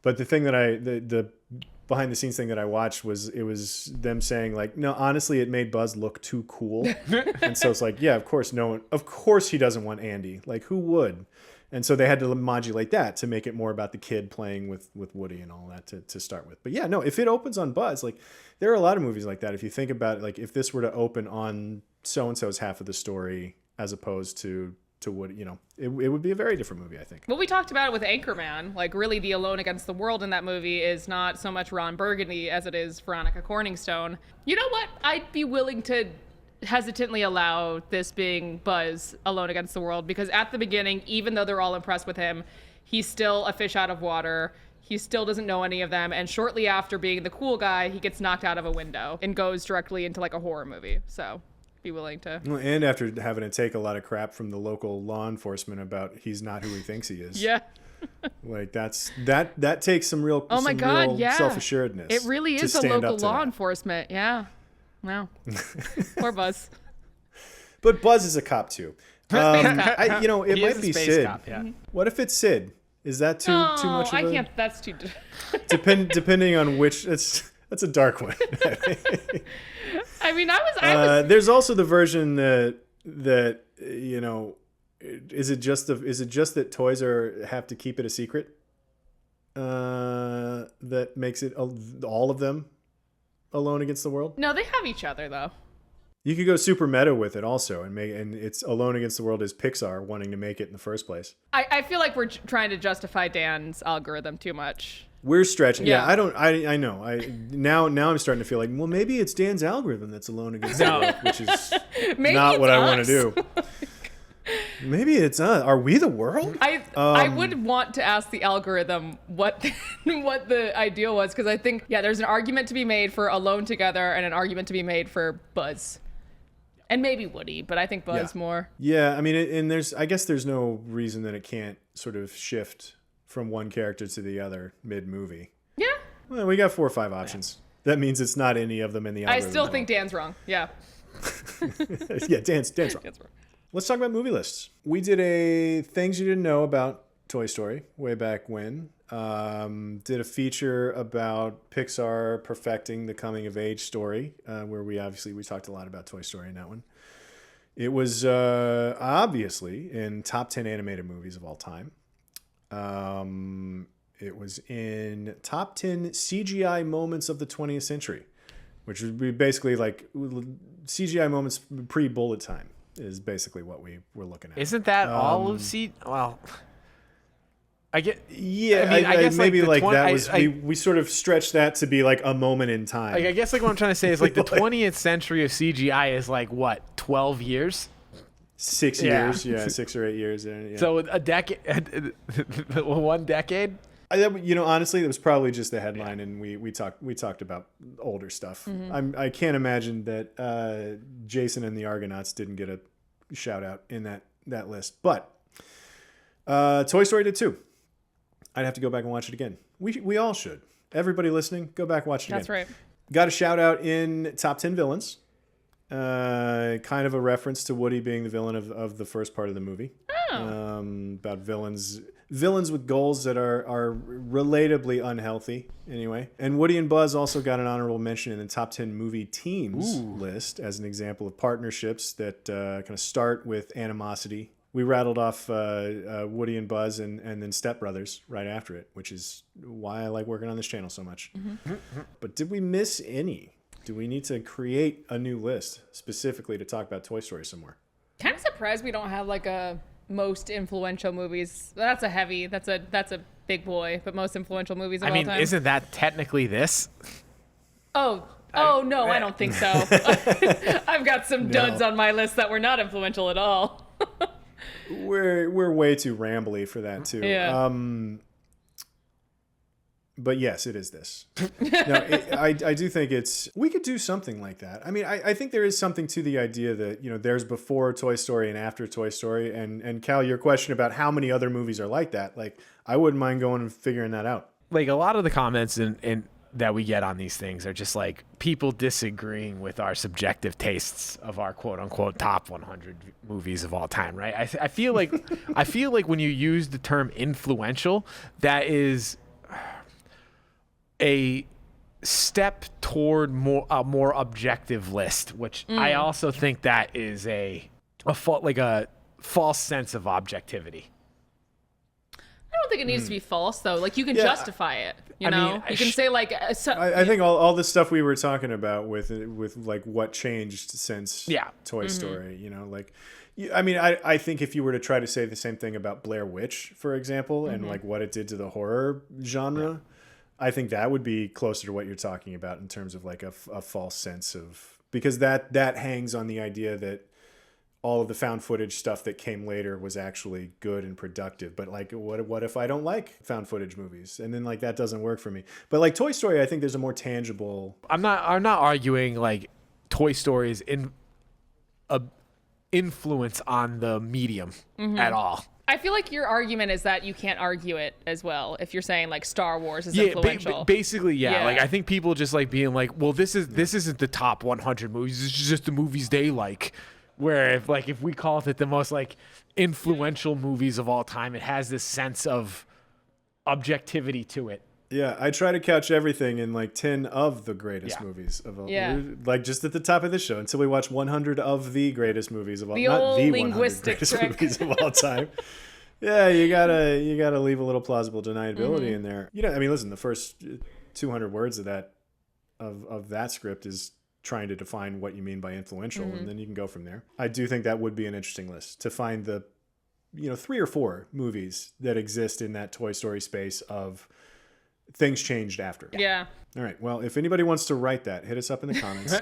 But the thing that the behind the scenes thing that I watched was them saying like, no, honestly, it made Buzz look too cool. And so it's like, yeah, of course he doesn't want Andy. Like, who would? And so they had to modulate that to make it more about the kid playing with Woody and all that to start with. But yeah, no, if it opens on Buzz, like there are a lot of movies like that. If you think about it, like if this were to open on so-and-so's half of the story as opposed to Woody, it would be a very different movie, I think. Well, we talked about it with Anchorman. Like, really, the alone against the world in that movie is not so much Ron Burgundy as it is Veronica Corningstone. You know what? I'd be willing to hesitantly allow this being Buzz alone against the world, because at the beginning, even though they're all impressed with him, he's still a fish out of water. He still doesn't know any of them. And shortly after being the cool guy, he gets knocked out of a window and goes directly into like a horror movie. So be willing to. And after having to take a lot of crap from the local law enforcement about he's not who he thinks he is. Yeah. Like that takes some real self-assuredness. It really is the local law enforcement. Yeah. Wow. Poor Buzz. But Buzz is a cop too. It might be Sid. Cop, yeah. What if it's Sid? Is that too much of I can't. That's too. Depending on which. That's a dark one. I mean, I was. There's also the version that is it just that toys have to keep it a secret? That makes it all of them alone against the world? No, they have each other though. You could go super meta with it also, and it's alone against the world is Pixar wanting to make it in the first place. I feel like we're trying to justify Dan's algorithm too much. We're stretching. Yeah, I know. Now I'm starting to feel like, well, maybe it's Dan's algorithm that's alone against the world, which is not what I want to do. Maybe it's are we the world? I would want to ask the algorithm what the ideal was, because I think there's an argument to be made for Alone Together and an argument to be made for Buzz. And maybe Woody, but I think Buzz more. Yeah, I mean, and I guess there's no reason that it can't sort of shift from one character to the other mid-movie. Yeah. Well, we got 4 or 5 options. That means it's not any of them in the algorithm. I still think Dan's wrong. Yeah. Yeah, Dan's wrong. Let's talk about movie lists. We did a Things You Didn't Know About Toy Story way back when. Did a feature about Pixar perfecting the coming of age story, where we talked a lot about Toy Story in that one. It was obviously in top 10 animated movies of all time. It was in top 10 CGI moments of the 20th century, which would be basically like CGI moments pre-bullet time is basically what we were looking at. Isn't that all of Well, I get. Yeah, I guess maybe like that was we sort of stretched that to be like a moment in time. I guess like what I'm trying to say is like the 20th century of CGI is like what, 12 years? 6 years, 6 or 8 years. Yeah. So a decade, 1 decade. Honestly, it was probably just the headline, and we talked about older stuff. Mm-hmm. I can't imagine that Jason and the Argonauts didn't get a shout out in that list, but Toy Story did too. I'd have to go back and watch it again. We all should. Everybody listening, go back and watch it again. That's right. Got a shout out in top 10 villains. Kind of a reference to Woody being the villain of the first part of the movie. Oh. About villains with goals that are relatably unhealthy anyway. And Woody and Buzz also got an honorable mention in the top 10 movie teams list as an example of partnerships that kind of start with animosity. We rattled off Woody and Buzz and then Step Brothers right after it, which is why I like working on this channel so much. Mm-hmm. But did we miss any? Do we need to create a new list specifically to talk about Toy Story some more? Kind of surprised we don't have like a most influential movies. That's a big boy, but most influential movies of all time. I mean, isn't that technically this? No, I don't think so. I've got some duds on my list that were not influential at all. We're way too rambly for that too. Yeah. But yes, it is this. No, I do think we could do something like that. I mean, I think there is something to the idea that, there's before Toy Story and after Toy Story. And Cal, your question about how many other movies are like that, like I wouldn't mind going and figuring that out. Like a lot of the comments in that we get on these things are just like people disagreeing with our subjective tastes of our quote unquote top 100 movies of all time. Right. I feel like when you use the term influential, that is a step toward a more objective list, which I also think that is a false sense of objectivity. I don't think it needs to be false though. Like you can justify it. You can say like. I think all the stuff we were talking about with like what changed since Toy Story. I think if you were to try to say the same thing about Blair Witch, for example, and like what it did to the horror genre. I think that would be closer to what you're talking about in terms of like a false sense of, because that hangs on the idea that all of the found footage stuff that came later was actually good and productive. But like, what if I don't like found footage movies? And then like, that doesn't work for me. But like Toy Story, I think there's a more tangible. I'm not arguing like Toy Story's influence on the medium at all. I feel like your argument is that you can't argue it as well if you're saying like Star Wars is influential. Basically, yeah. Like I think people just like being like, well, this isn't the top 100 movies. It's just the movies they like. Where if we call it the most like influential movies of all time, it has this sense of objectivity to it. Yeah, I try to couch everything in like 10 of the greatest movies of all. Like just at the top of the show until we watch 100 of the greatest movies of all time. Not the 100 greatest movies of all time. Yeah, you gotta leave a little plausible deniability in there. Listen, the first 200 words of that script is trying to define what you mean by influential, and then you can go from there. I do think that would be an interesting list to find the 3 or 4 movies that exist in that Toy Story space of things changed after. Yeah. All right. Well, if anybody wants to write that, hit us up in the comments.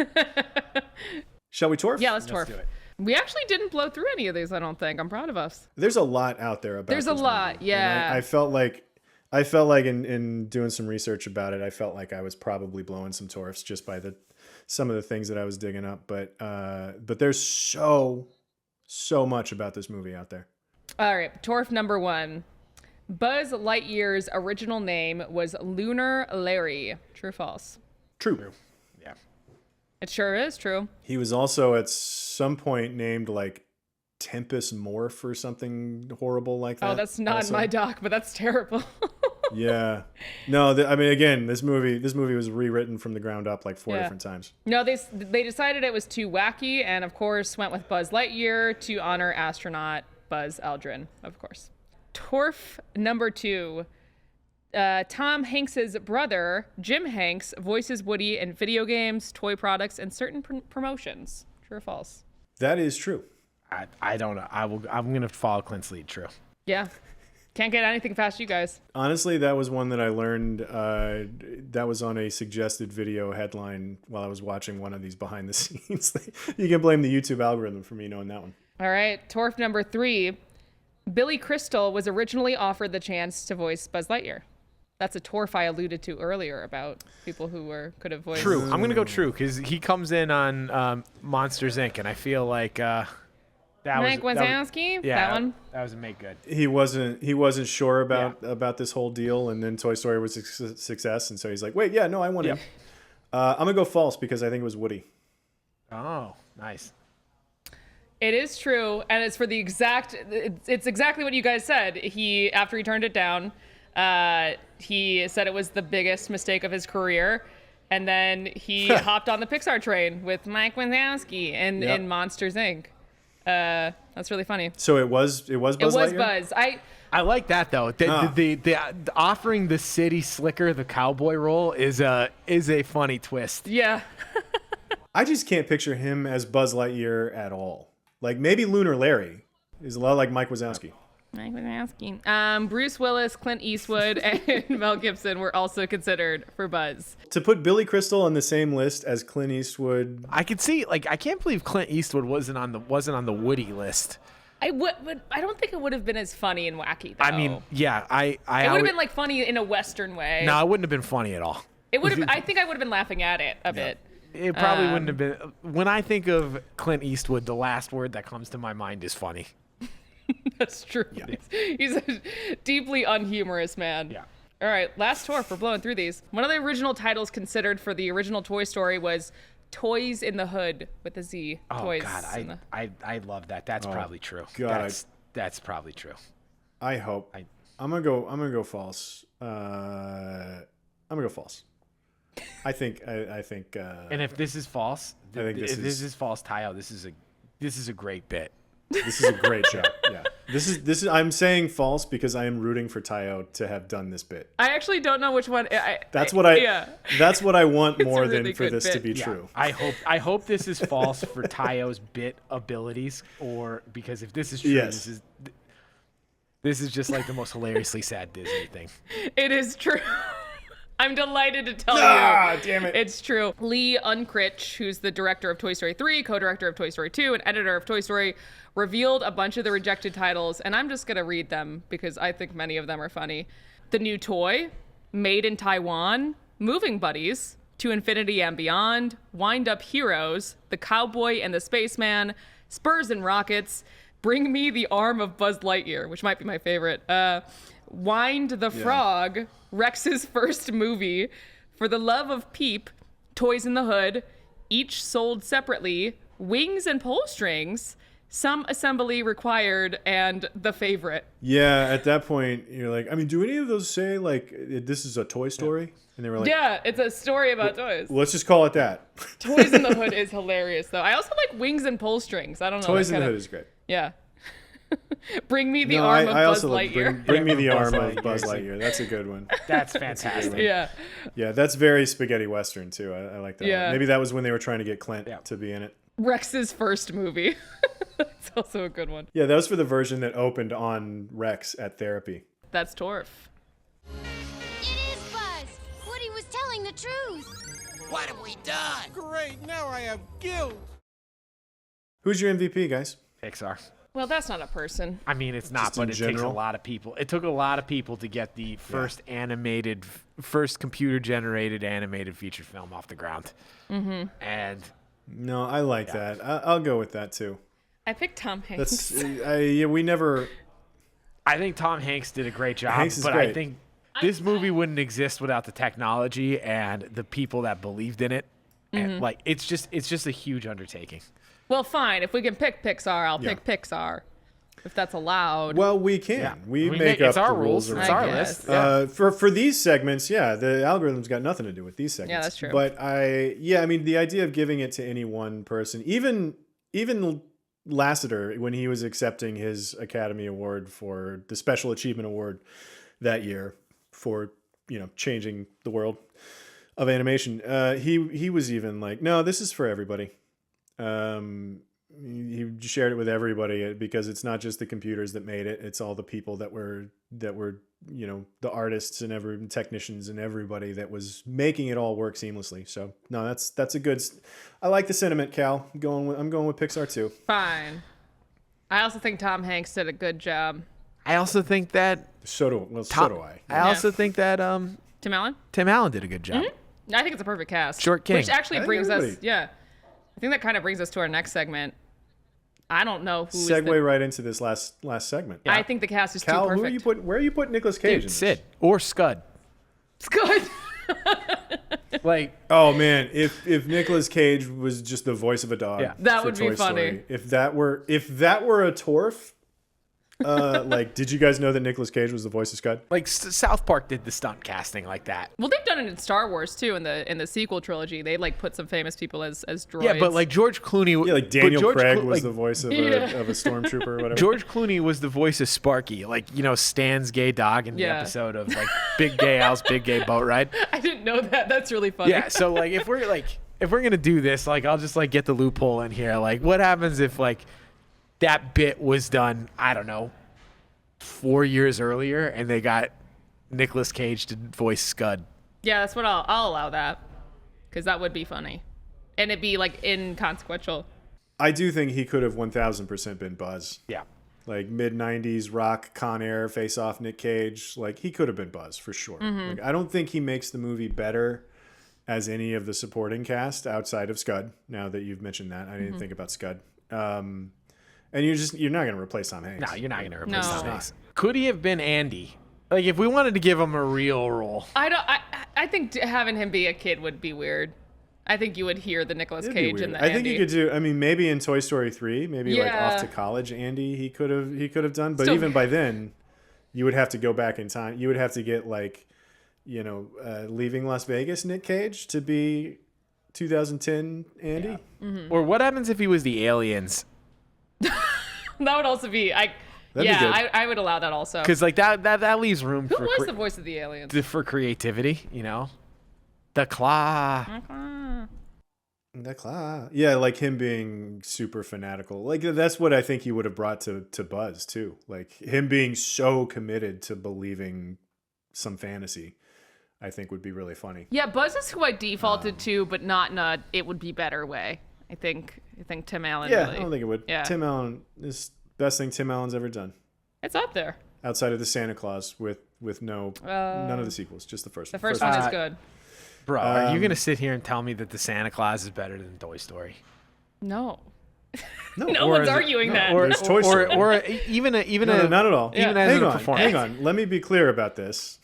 Shall we torf? Yeah, let's torf. Do it. We actually didn't blow through any of these, I don't think. I'm proud of us. There's a lot out there about There's a this lot, movie. yeah. And I felt like in doing some research about it, I felt like I was probably blowing some torfs just by some of the things that I was digging up. But there's so much about this movie out there. All right, torf number 1. Buzz Lightyear's original name was Lunar Larry. True or false? True. Yeah. It sure is true. He was also at some point named like Tempest Morph or something horrible like that. Oh, that's not in my doc, but that's terrible. Yeah. No, I mean, again, this movie was rewritten from the ground up like 4 different times. No, they decided it was too wacky, and of course went with Buzz Lightyear to honor astronaut Buzz Aldrin, of course. Torf number 2. Tom Hanks's brother, Jim Hanks, voices Woody in video games, toy products, and certain promotions. True or false? That is true. I don't know. I'm gonna follow Clint's lead. True. Yeah. Can't get anything past you guys. Honestly, that was one that I learned. That was on a suggested video headline while I was watching one of these behind the scenes. You can blame the YouTube algorithm for me knowing that one. All right. Torf number 3. Billy Crystal was originally offered the chance to voice Buzz Lightyear. That's a torf I alluded to earlier about people who could have voiced. True. I'm gonna go true because he comes in on Monsters Inc. and I feel like Mike Wazowski. That one. That was a make good. He wasn't sure about this whole deal, and then Toy Story was a success, and so he's like, wait, yeah, no, I want him. I'm gonna go false because I think it was Woody. Oh, nice. It is true, and it's for the it's exactly what you guys said. After he turned it down, he said it was the biggest mistake of his career, and then he hopped on the Pixar train with Mike Wazowski in Monsters Inc. That's really funny. So it was Buzz Lightyear? It was Buzz. I like that though. The offering the city slicker the cowboy role is a funny twist. Yeah. I just can't picture him as Buzz Lightyear at all. Like maybe Lunar Larry is a lot like Mike Wazowski. Mike Wazowski. Bruce Willis, Clint Eastwood, and Mel Gibson were also considered for Buzz. To put Billy Crystal on the same list as Clint Eastwood, I could see I can't believe Clint Eastwood wasn't on the Woody list. I don't think it would have been as funny and wacky though. I mean, yeah, it would have been like funny in a Western way. No, it wouldn't have been funny at all. It would have. I think I would have been laughing at it a bit. It probably wouldn't have been. When I think of Clint Eastwood, the last word that comes to my mind is funny. That's true. Yeah. He's a deeply unhumorous man. Yeah. All right, last torf. We're blowing through these. One of the original titles considered for the original Toy Story was Toys in the Hood with a Z. Oh Toys God, I love that. That's probably true. God, that's probably true. I hope. I'm gonna go false. I'm gonna go false. I think. And if this is false, if this is false, Tayo, this is a great bit. This is a great job. Yeah. This is. I'm saying false because I am rooting for Tayo to have done this bit. I actually don't know which one. That's what I want more than for this to be true. I hope this is false for Tayo's bit abilities, or because if this is true, this is just like the most hilariously sad Disney thing. It is true. I'm delighted to tell you. Damn it. It's true. Lee Unkrich, who's the director of Toy Story 3, co-director of Toy Story 2, and editor of Toy Story, revealed a bunch of the rejected titles, and I'm just going to read them because I think many of them are funny. The New Toy, Made in Taiwan, Moving Buddies, To Infinity and Beyond, Wind Up Heroes, The Cowboy and the Spaceman, Spurs and Rockets, Bring Me the Arm of Buzz Lightyear, which might be my favorite, Wind the Frog, Rex's First Movie, For the Love of Peep, Toys in the Hood, Each Sold Separately, Wings and Pull Strings, Some Assembly Required, and The Favorite. Yeah, at that point, you're like, I mean, do any of those say, like, this is a Toy Story? And they were like, yeah, it's a story about toys. Let's just call it that. Toys in the Hood is hilarious, though. I also like Wings and Pull Strings. I don't know. Toys in the Hood is great. Yeah. Bring me the arm of Buzz Lightyear. Bring me the arm of Buzz Lightyear. That's a good one. That's fantastic. Yeah. Yeah, that's very spaghetti western too. I like that. Yeah. One. Maybe that was when they were trying to get Clint to be in it. Rex's First Movie. That's also a good one. Yeah, that was for the version that opened on Rex at therapy. That's Torf. It is Buzz. Woody was telling the truth. What have we done? Great, now I have guilt. Who's your MVP, guys? Pixar. Well, that's not a person. I mean, it's not, Just in but it takes a general? lot of people. It took a lot of people to get the first computer-generated animated feature film off the ground. Mm-hmm. And No, I like that. I'll go with that too. I picked Tom Hanks. That's we never. I think Tom Hanks did a great job, Hanks is but great. I think this movie wouldn't exist without the technology and the people that believed in it. And like it's just a huge undertaking. Well, fine. If we can pick Pixar, I'll pick Pixar. If that's allowed. Well, we can. Yeah. We make up it's our the rules. It's I our guess. list. For these segments, the algorithm's got nothing to do with these segments. Yeah, that's true. But I mean, the idea of giving it to any one person, even Lasseter, when he was accepting his Academy Award for the Special Achievement Award that year for changing the world of animation, he was even like, no, this is for everybody. He shared it with everybody because it's not just the computers that made it; it's all the people that were the artists and technicians and everybody that was making it all work seamlessly. So no, that's a good. I like the sentiment, Cal. I'm going with Pixar too. Fine. I also think Tom Hanks did a good job. I also think that So do I. I also think that Tim Allen? Tim Allen did a good job. I think it's a perfect cast. Short King. Which actually I think brings us, everybody- I think that kind of brings us to our next segment. I don't know who Segue right into this last segment. I think the cast is Cal, too perfect. who are you put? Where are you putting Nicolas Cage? in Dude, this? Sid or Scud. It's good. Like Oh man, if Nicolas Cage was just the voice of a dog, Yeah. That for would be Toy funny. Story, if that were a Torf, like, did you guys know that Nicolas Cage was the voice of Scud? South Park did the stunt casting like that. Well, they've done it in Star Wars too. In the sequel trilogy, they like put some famous people as droids. Yeah, but like George Clooney. Yeah, like but Daniel George Craig Clo- was like, the voice of Yeah. a stormtrooper or whatever. George Clooney was the voice of Sparky, like Stan's gay dog in the Yeah. episode of like Big Gay Al's Big Gay Boat Ride. I didn't know that. That's really funny. Yeah, so like if we're gonna do this, like I'll just like get the loophole in here. Like, what happens if like that bit was done? I don't know, 4 years earlier, and they got Nicolas Cage to voice Scud. Yeah, that's what I'll allow that, because that would be funny, and it'd be like inconsequential. I do think he could have 1000% been Buzz. Yeah. Like mid-90s rock, Con Air, Face Off, Nick Cage. Like, he could have been Buzz for sure. Like, I don't think he makes the movie better as any of the supporting cast outside of Scud. Now that you've mentioned that, I didn't think about Scud. And you're not going to replace Tom Hanks. No, you're not gonna replace No. Tom Hanks. Could he have been Andy? Like, if we wanted to give him a real role. I think having him be a kid would be weird. I think you would hear the Nicolas It'd be Cage weird. and the I Andy. think you could do. I mean, maybe in Toy Story 3, maybe like Yeah. off to college Andy, he could have done. But Still- even by then, you would have to go back in time. You would have to get like, Leaving Las Vegas Nick Cage to be 2010 Andy. Yeah. Or what happens if he was the aliens? That would also be. That'd be good. I would allow that also. Because like that leaves room Who for was the voice of the aliens? for creativity. The claw. Yeah, like him being super fanatical. Like, that's what I think he would have brought to Buzz too. Like, him being so committed to believing some fantasy, I think would be really funny. Yeah, Buzz is who I defaulted to, but not in a it would be better way. I think Tim Allen. Yeah, really, I don't think it would. Yeah. Tim Allen is the best thing Tim Allen's ever done. It's up there. Outside of the Santa Claus with none of the sequels, just the first The one. first one is good. Bro, are you gonna sit here and tell me that the Santa Claus is better than Toy Story? No. No, No Or one's is it- arguing that. Or, There's Toy Story. or even No, not at all. Even as hang a on, performance. hang on. Let me be clear about this.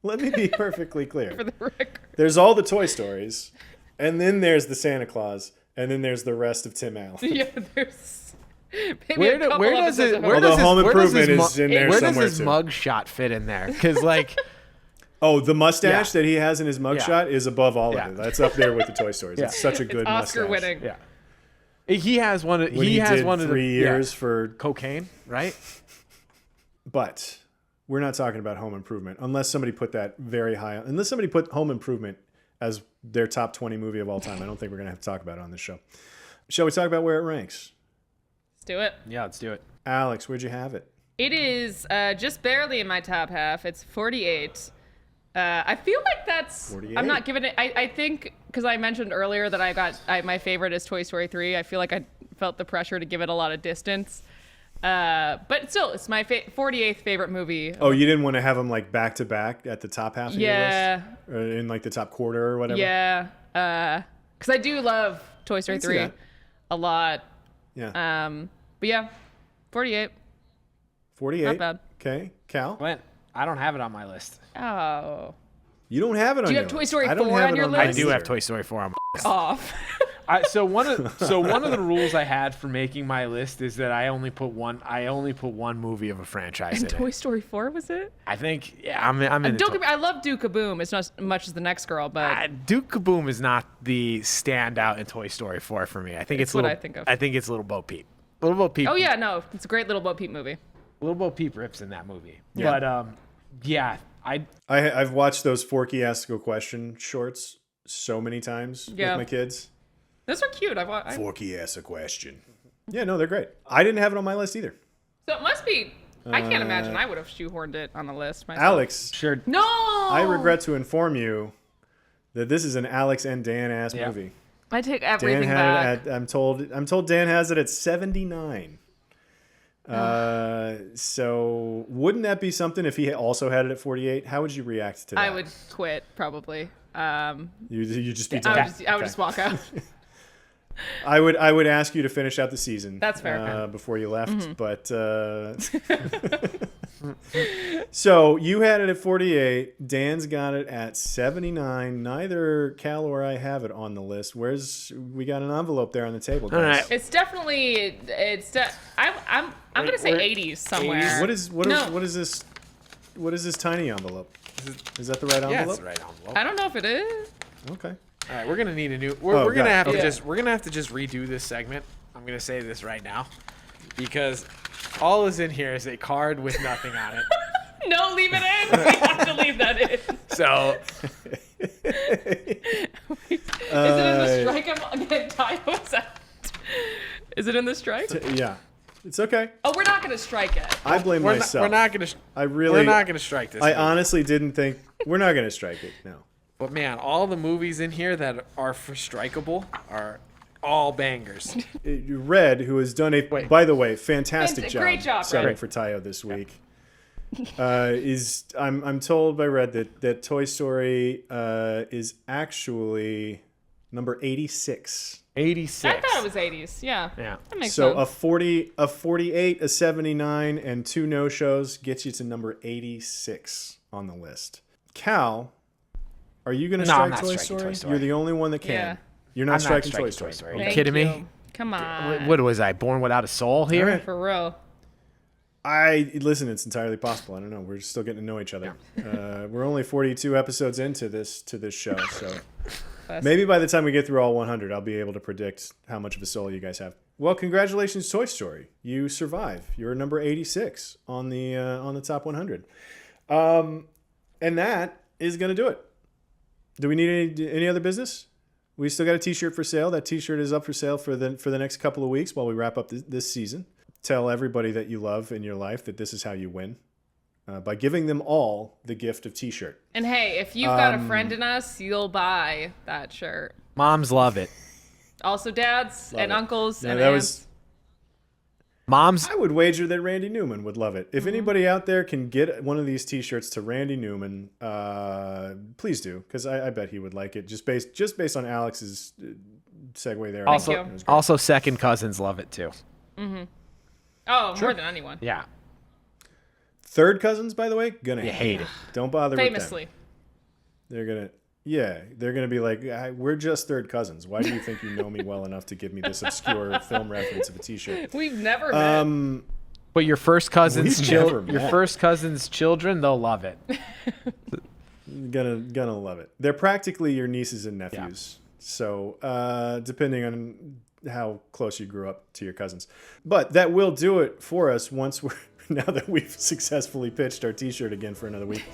Let me be perfectly clear. For the record. There's all the Toy Stories, and then there's the Santa Claus, and then there's the rest of Tim Allen. Yeah, there's maybe a couple where does episodes it? of Where Although does his, Home where does Improvement his is in there where somewhere, does his too. mug shot fit in there? Because like, Oh, the mustache Yeah. that he has in his mugshot is above all of it. That's up there with the Toy Stories. Yeah. It's such a good Oscar mustache. winning. yeah, he has one. When He has did one of the 3 years for cocaine, right? But we're not talking about Home Improvement unless somebody put that very high. Unless somebody put Home Improvement as their top 20 movie of all time. I don't think we're going to have to talk about it on this show. Shall we talk about where it ranks? Let's do it. Yeah, let's do it. Alex, where'd you have it? It is just barely in my top half. It's 48. I feel like that's. 48. I'm not giving it. I think because I mentioned earlier that my favorite is Toy Story 3. I feel like felt the pressure to give it a lot of distance. But still, it's my 48th favorite movie. Oh, you didn't want to have them like back to back at the top half of your Yeah. list? Or in like the top quarter or whatever? Yeah. Because I do love Toy Story I can see 3 that. a lot. Yeah. But yeah, 48. 48. Not bad. Okay. Cal? Clint, I don't have it on my list. Oh. You don't have it on Do you your have Toy list. Story I don't 4 have on it your mine I list? do either. have Toy Story 4 on my list. Off. So one of the rules I had for making my list is that I only put one movie of a franchise And in Toy it. Story 4 was it? I think I'm in. Don't get me, I love Duke Kaboom. It's not as much as the next girl, but Duke Kaboom is not the standout in Toy Story 4 for me. I think it's what little, I think of. I think it's Little Bo Peep. Little Bo Peep. oh yeah, no, it's a great Little Bo Peep movie. Little Bo Peep rips in that movie. Yeah. But yeah, I've watched those Forky Ask a Question shorts so many times Yeah. with my kids. Those are cute. I Forky Ask a Question. Yeah, no, they're great. I didn't have it on my list either. So it must be. I can't imagine I would have shoehorned it on the list myself. Alex, sure. No. I regret to inform you that this is an Alex and Dan ass Yeah. movie. I take Dan everything had back. it at, I'm told Dan has it at 79. So wouldn't that be something if he also had it at 48? How would you react to that? I would quit probably. You just be I done. would just walk out. I would ask you to finish out the season. That's fair. Before you left, but so you had it at 48. Dan's got it at 79. Neither Cal or I have it on the list. We got an envelope there on the table, guys. All right. It's definitely. I'm gonna say 80s somewhere. 80s? What is this? What is this tiny envelope? Is that the right Yeah, envelope? it's the right envelope. I don't know if it is. Okay. All right, we're gonna need a new. We're gonna have to okay. just redo this segment. I'm gonna say this right now, because all is in here is a card with nothing on it. No, leave it in. We have to leave that in. So Is it in the strike? Again, Tayo's out. Is it in the strike? Yeah. It's okay. Oh, we're not gonna strike it. I blame myself. we're not gonna strike this. I movie. honestly didn't think we're not gonna strike it. No. But man, all the movies in here that are for strikeable are all bangers. Red, who has done by the way, fantastic job, Great job, subbing Red. for Tayo this week. I'm told by Red that Toy Story is actually number 86. 86. I thought it was 80s. Yeah. Yeah. That makes So sense. a 48, a 79, and 2 no-shows gets you to number 86 on the list. Cal, are you going to No, I'm strike not Toy striking Story? Toy Story. You're the only one that can. Yeah. You're not I'm striking not Toy striking Story. Toy Story. Are you Thank kidding me? you. Come on. What was I born without a soul here? All right. For real. Listen, it's entirely possible. I don't know. We're still getting to know each other. We're only 42 episodes into this show, so maybe by the time we get through all 100, I'll be able to predict how much of a soul you guys have. Well, congratulations, Toy Story. You survive. You're number 86 on the top 100. And that is going to do it. Do we need any other business? We still got a T-shirt for sale. That T-shirt is up for sale for the next couple of weeks while we wrap up this season. Tell everybody that you love in your life that this is how you win by giving them all the gift of T-shirt. And hey, if you've got a friend in us, you'll buy that shirt. Moms love it. Also, dads and it. uncles Now, and that aunts. Moms. I would wager that Randy Newman would love it. If anybody out there can get one of these T-shirts to Randy Newman, please do, because I bet he would like it. Just based on Alex's segue there. Also, you. also, second cousins love it too. Oh, more than anyone. Yeah, Third cousins, by the way, gonna hate it. Don't bother Famously. with them. They're gonna be like, we're just third cousins. Why do you think you know me well enough to give me this obscure film reference of a T-shirt? We've never met. But your first cousin's We've never met. children, they'll love it. Gonna love it. They're practically your nieces and nephews. So depending on how close you grew up to your cousins, but that will do it for us. Once we're now that we've successfully pitched our t-shirt again for another week.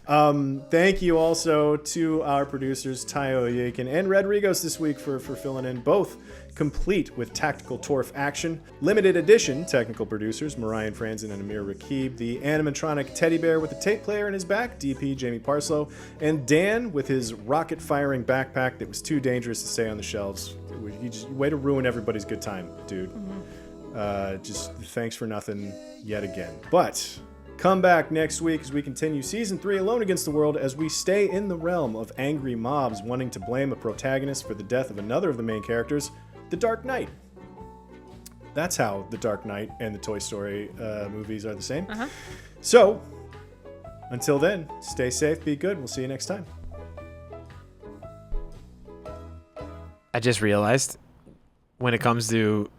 Thank you also to our producers, Tayo Oyekan and Rodriguez this week for filling in, both complete with tactical torf action. Limited edition technical producers, Marhyan, Franzen, and Amir Rakib. The animatronic teddy bear with a tape player in his back, DP Jamie Parslow. And Dan with his rocket-firing backpack that was too dangerous to stay on the shelves. Way to ruin everybody's good time, dude. Just thanks for nothing yet again. But come back next week as we continue Season 3 Alone Against the World, as we stay in the realm of angry mobs wanting to blame a protagonist for the death of another of the main characters, the Dark Knight. That's how the Dark Knight and the Toy Story movies are the same. So, until then, stay safe, be good. We'll see you next time. I just realized when it comes to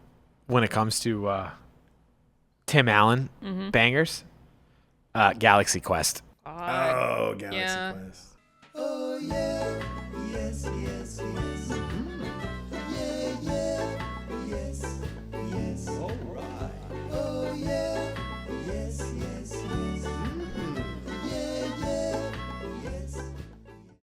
Tim Allen bangers, Galaxy Quest. Oh, Galaxy Yeah. Quest. Oh, yeah. Yes, yes, yes.